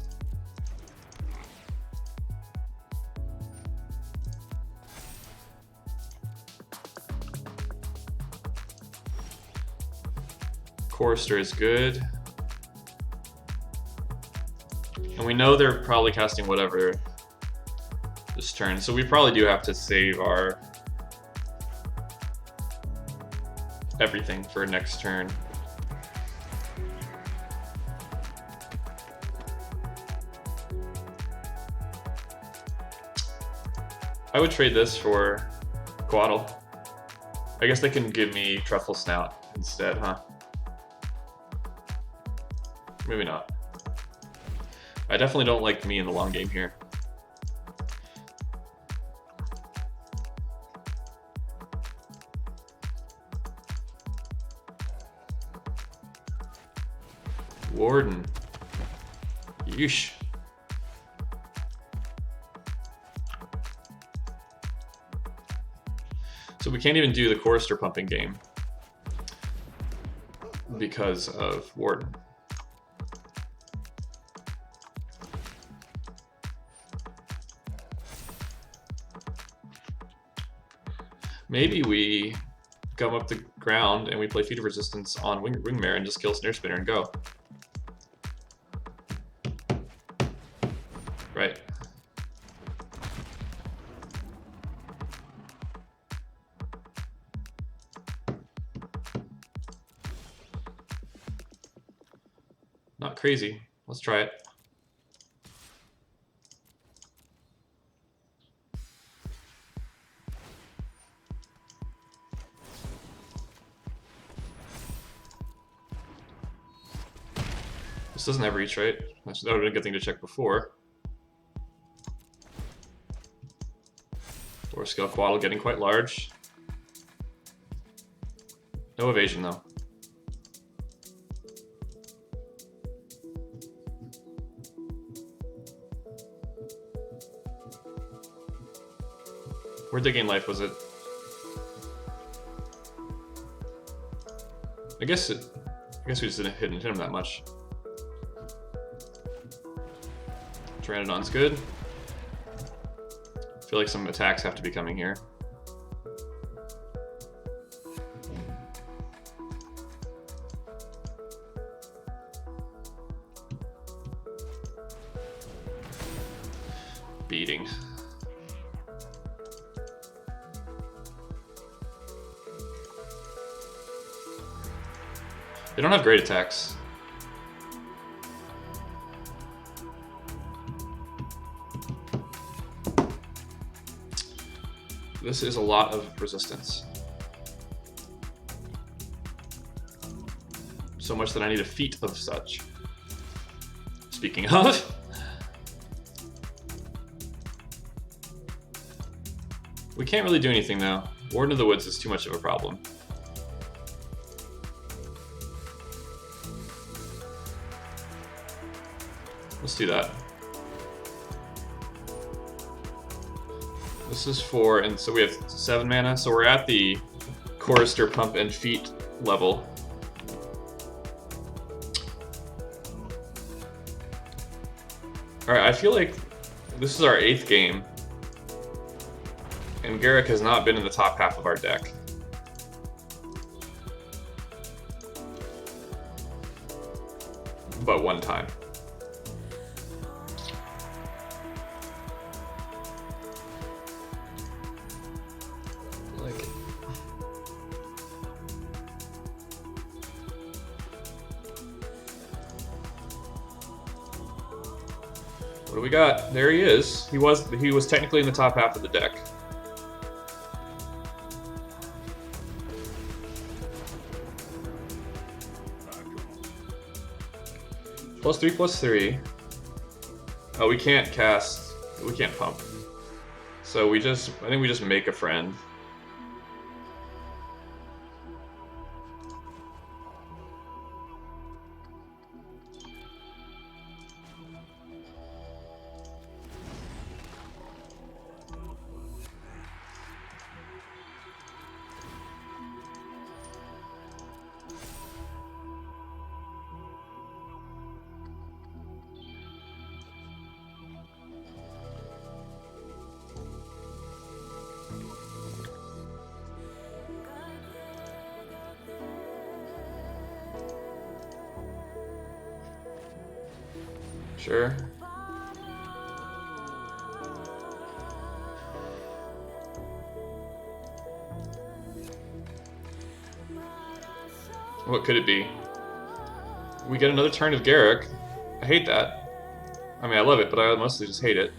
Chorister is good. And we know they're probably casting whatever this turn, so we probably do have to save our everything for next turn. I would trade this for Quaddle. I guess they can give me Truffle Snout instead, huh? Maybe not. I definitely don't like me in the long game here. Warden. Yeesh. So we can't even do the Chorister pumping game because of Warden. Maybe we come up the ground and we play Feat of Resistance on Wingmare and just kill Snare Spinner and go. Right. Not crazy. Let's try it. This doesn't have reach, right? That would have been a good thing to check before. Lower scale Quaddle getting quite large. No evasion though. Where'd they gain life, was it? I guess we just didn't hit him that much. Pteranodon's good. I feel like some attacks have to be coming here. Beating. They don't have great attacks. This is a lot of resistance. So much that I need a feat of such. Speaking of. We can't really do anything now. Warden of the Woods is too much of a problem. Let's do that. This is 4, and so we have 7 mana, so we're at the Chorister pump and feat level. Alright, I feel like this is our 8th game, and Garruk has not been in the top half of our deck. But one time. What do we got? There he is. He was technically in the top half of the deck. +3/+3. Oh, we can't cast. We can't pump. So I think we just make a friend. Sure. What could it be? We get another turn of Garruk. I hate that. I mean, I love it, but I mostly just hate it.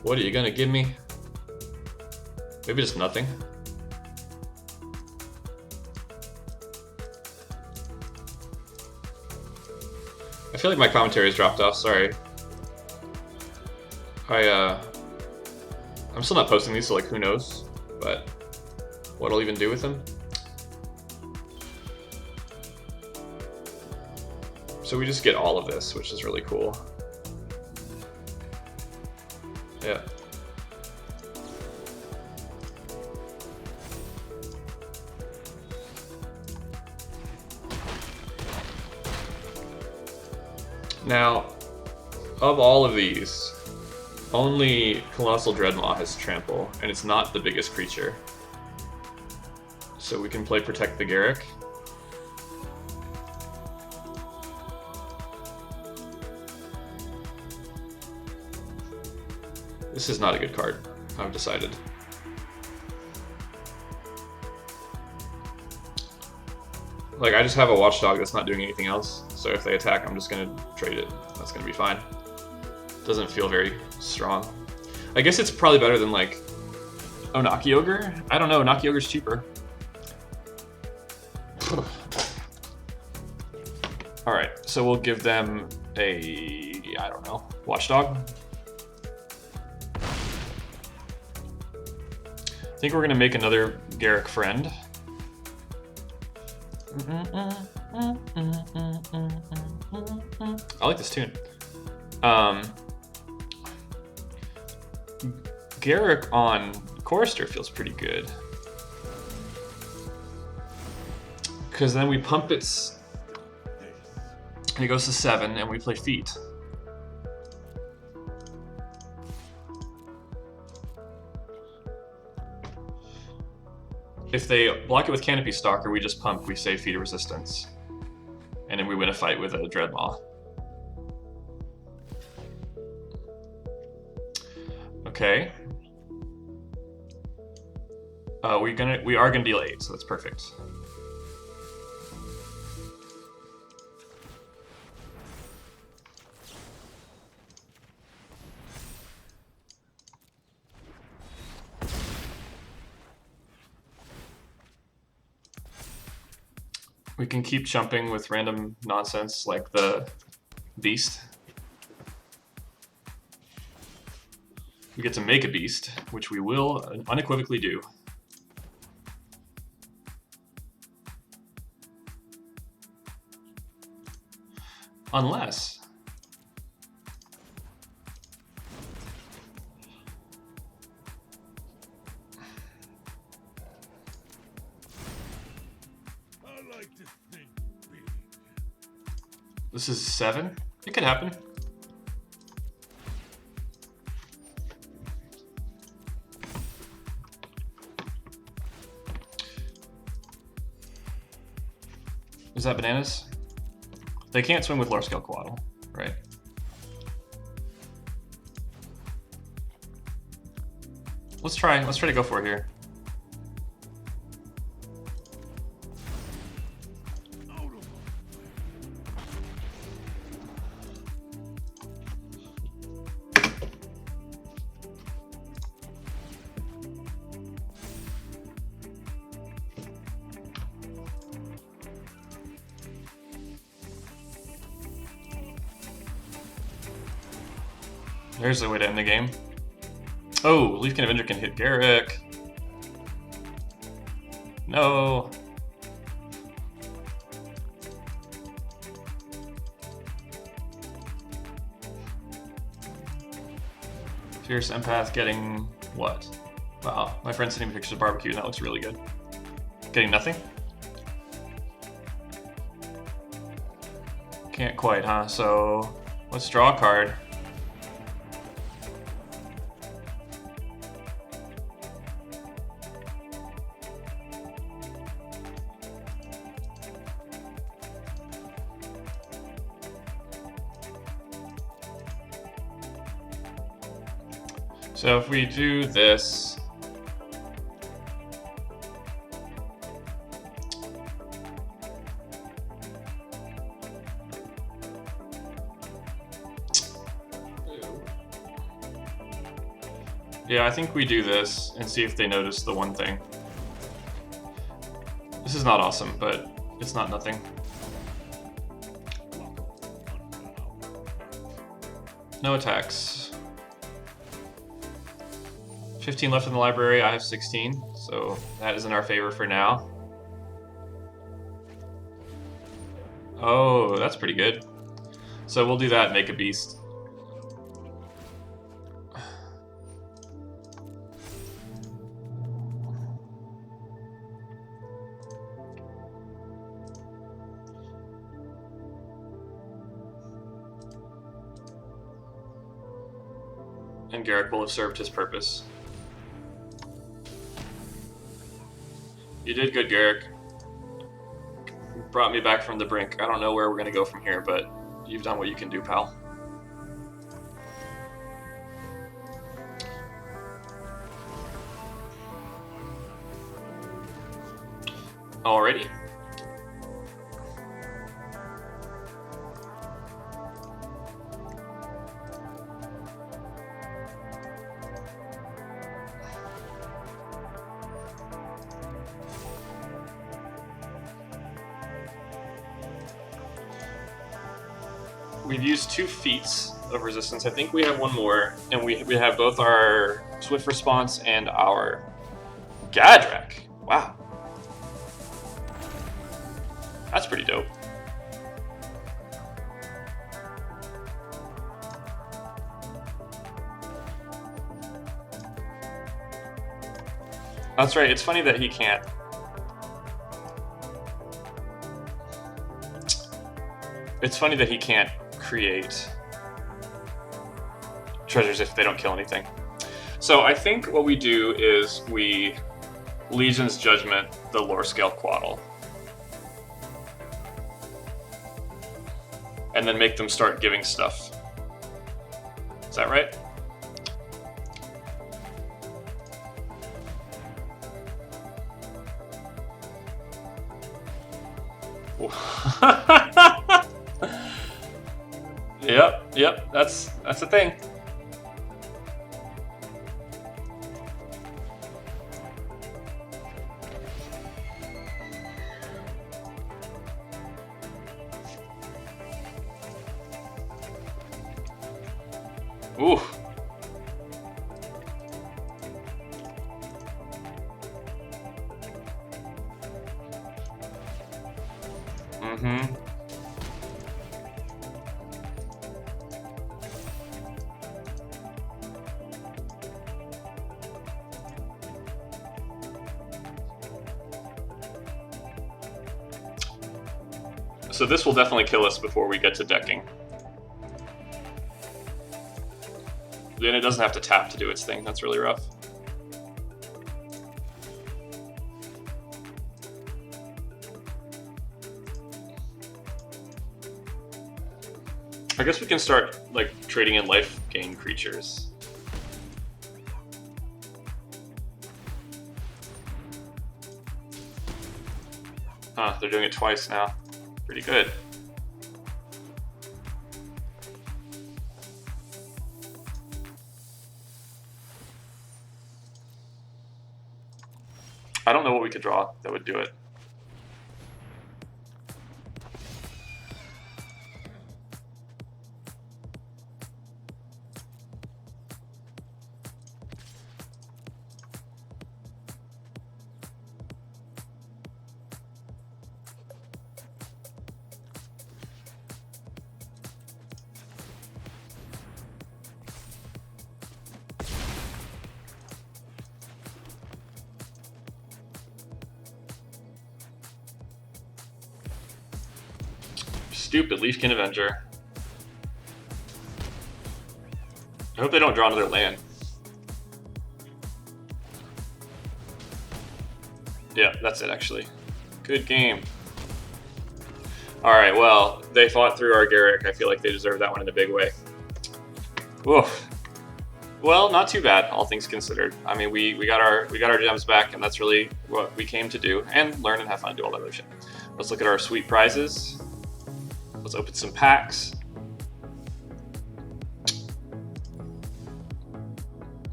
What are you gonna give me? Maybe just nothing. I feel like my commentary has dropped off, sorry. I'm still not posting these, so like who knows, but what I'll even do with them. So we just get all of this, which is really cool. Yeah. Now, of all of these, only Colossal Dreadmaw has Trample, and it's not the biggest creature. So we can play Protect the Garruk. This is not a good card, I've decided. Like, I just have a Watchdog that's not doing anything else, so if they attack, I'm just gonna trade it. That's gonna be fine. Doesn't feel very strong. I guess it's probably better than, like, Onaki Ogre? I don't know, Onaki Ogre's cheaper. Alright, so we'll give them a, I don't know, Watchdog. I think we're gonna make another Garruk friend. I like this tune. Garruk on Chorister feels pretty good. Because then we pump its... and it goes to 7 and we play Feet. if they block it with Canopy Stalker, we just pump, we save feet of resistance. And then we win a fight with a Dreadmaw. Okay. We are gonna deal 8, so that's perfect. We can keep jumping with random nonsense like the beast. We get to make a beast, which we will unequivocally do. Unless... This is 7? It could happen. Is that bananas? They can't swim with large scale coatl, right? Let's try to go for it here. There's the way to end the game. Oh, Leafkin Avenger can hit Garruk. No. Fierce Empath getting what? Wow, my friend's sending me pictures of barbecue and that looks really good. Getting nothing? Can't quite, huh? So let's draw a card. So if we do this, yeah, I think we do this and see if they notice the one thing. This is not awesome, but it's not nothing. No attacks. 15 left in the library, I have 16, so that is in our favor for now. Oh, that's pretty good. So we'll do that, make a beast. And Garruk will have served his purpose. You did good, Garruk. You brought me back from the brink. I don't know where we're going to go from here, but you've done what you can do, pal. Alrighty. We've used 2 feats of resistance. I think we have one more, and we have both our Swift Response and our Gadrak. Wow. That's pretty dope. That's right, it's funny that he can't. It's funny that he can't create treasures if they don't kill anything. So I think what we do is we Legion's Judgment, the Lore Scale Quaddle. And then make them start giving stuff. Is that right? Yep, that's a thing. Ooh. Mm-hmm. So this will definitely kill us before we get to decking. Then it doesn't have to tap to do its thing. That's really rough. I guess we can start like trading in life gain creatures. Huh, they're doing it twice now. Pretty good. I don't know what we could draw that would do it. Stupid Leafkin Avenger. I hope they don't draw another land. Yeah, that's it actually. Good game. Alright, well, they fought through our Garrick. I feel like they deserve that one in a big way. Oof. Well, not too bad, all things considered. I mean, we got our gems back, and that's really what we came to do, and learn and have fun, do all that other shit. Let's look at our sweet prizes. Let's open some packs.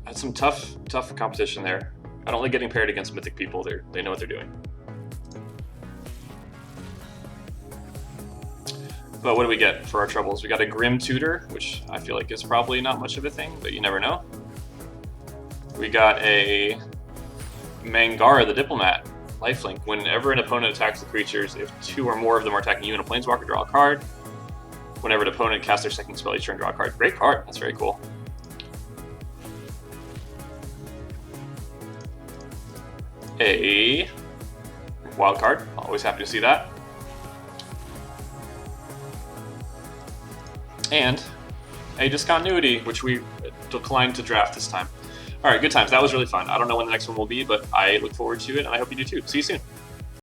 That's some tough competition there. I don't like getting paired against mythic people. They know what they're doing. But what do we get for our troubles? We got a Grim Tutor, which I feel like is probably not much of a thing, but you never know. We got a Mangara the Diplomat. Lifelink. Whenever an opponent attacks the creatures, if two or more of them are attacking you and a Planeswalker, draw a card. Whenever an opponent casts their second spell each turn, draw a card. Great card. That's very cool. A wild card. Always happy to see that. And a Discontinuity, which we declined to draft this time. All right, good times. That was really fun. I don't know when the next one will be, but I look forward to it, and I hope you do too. See you soon.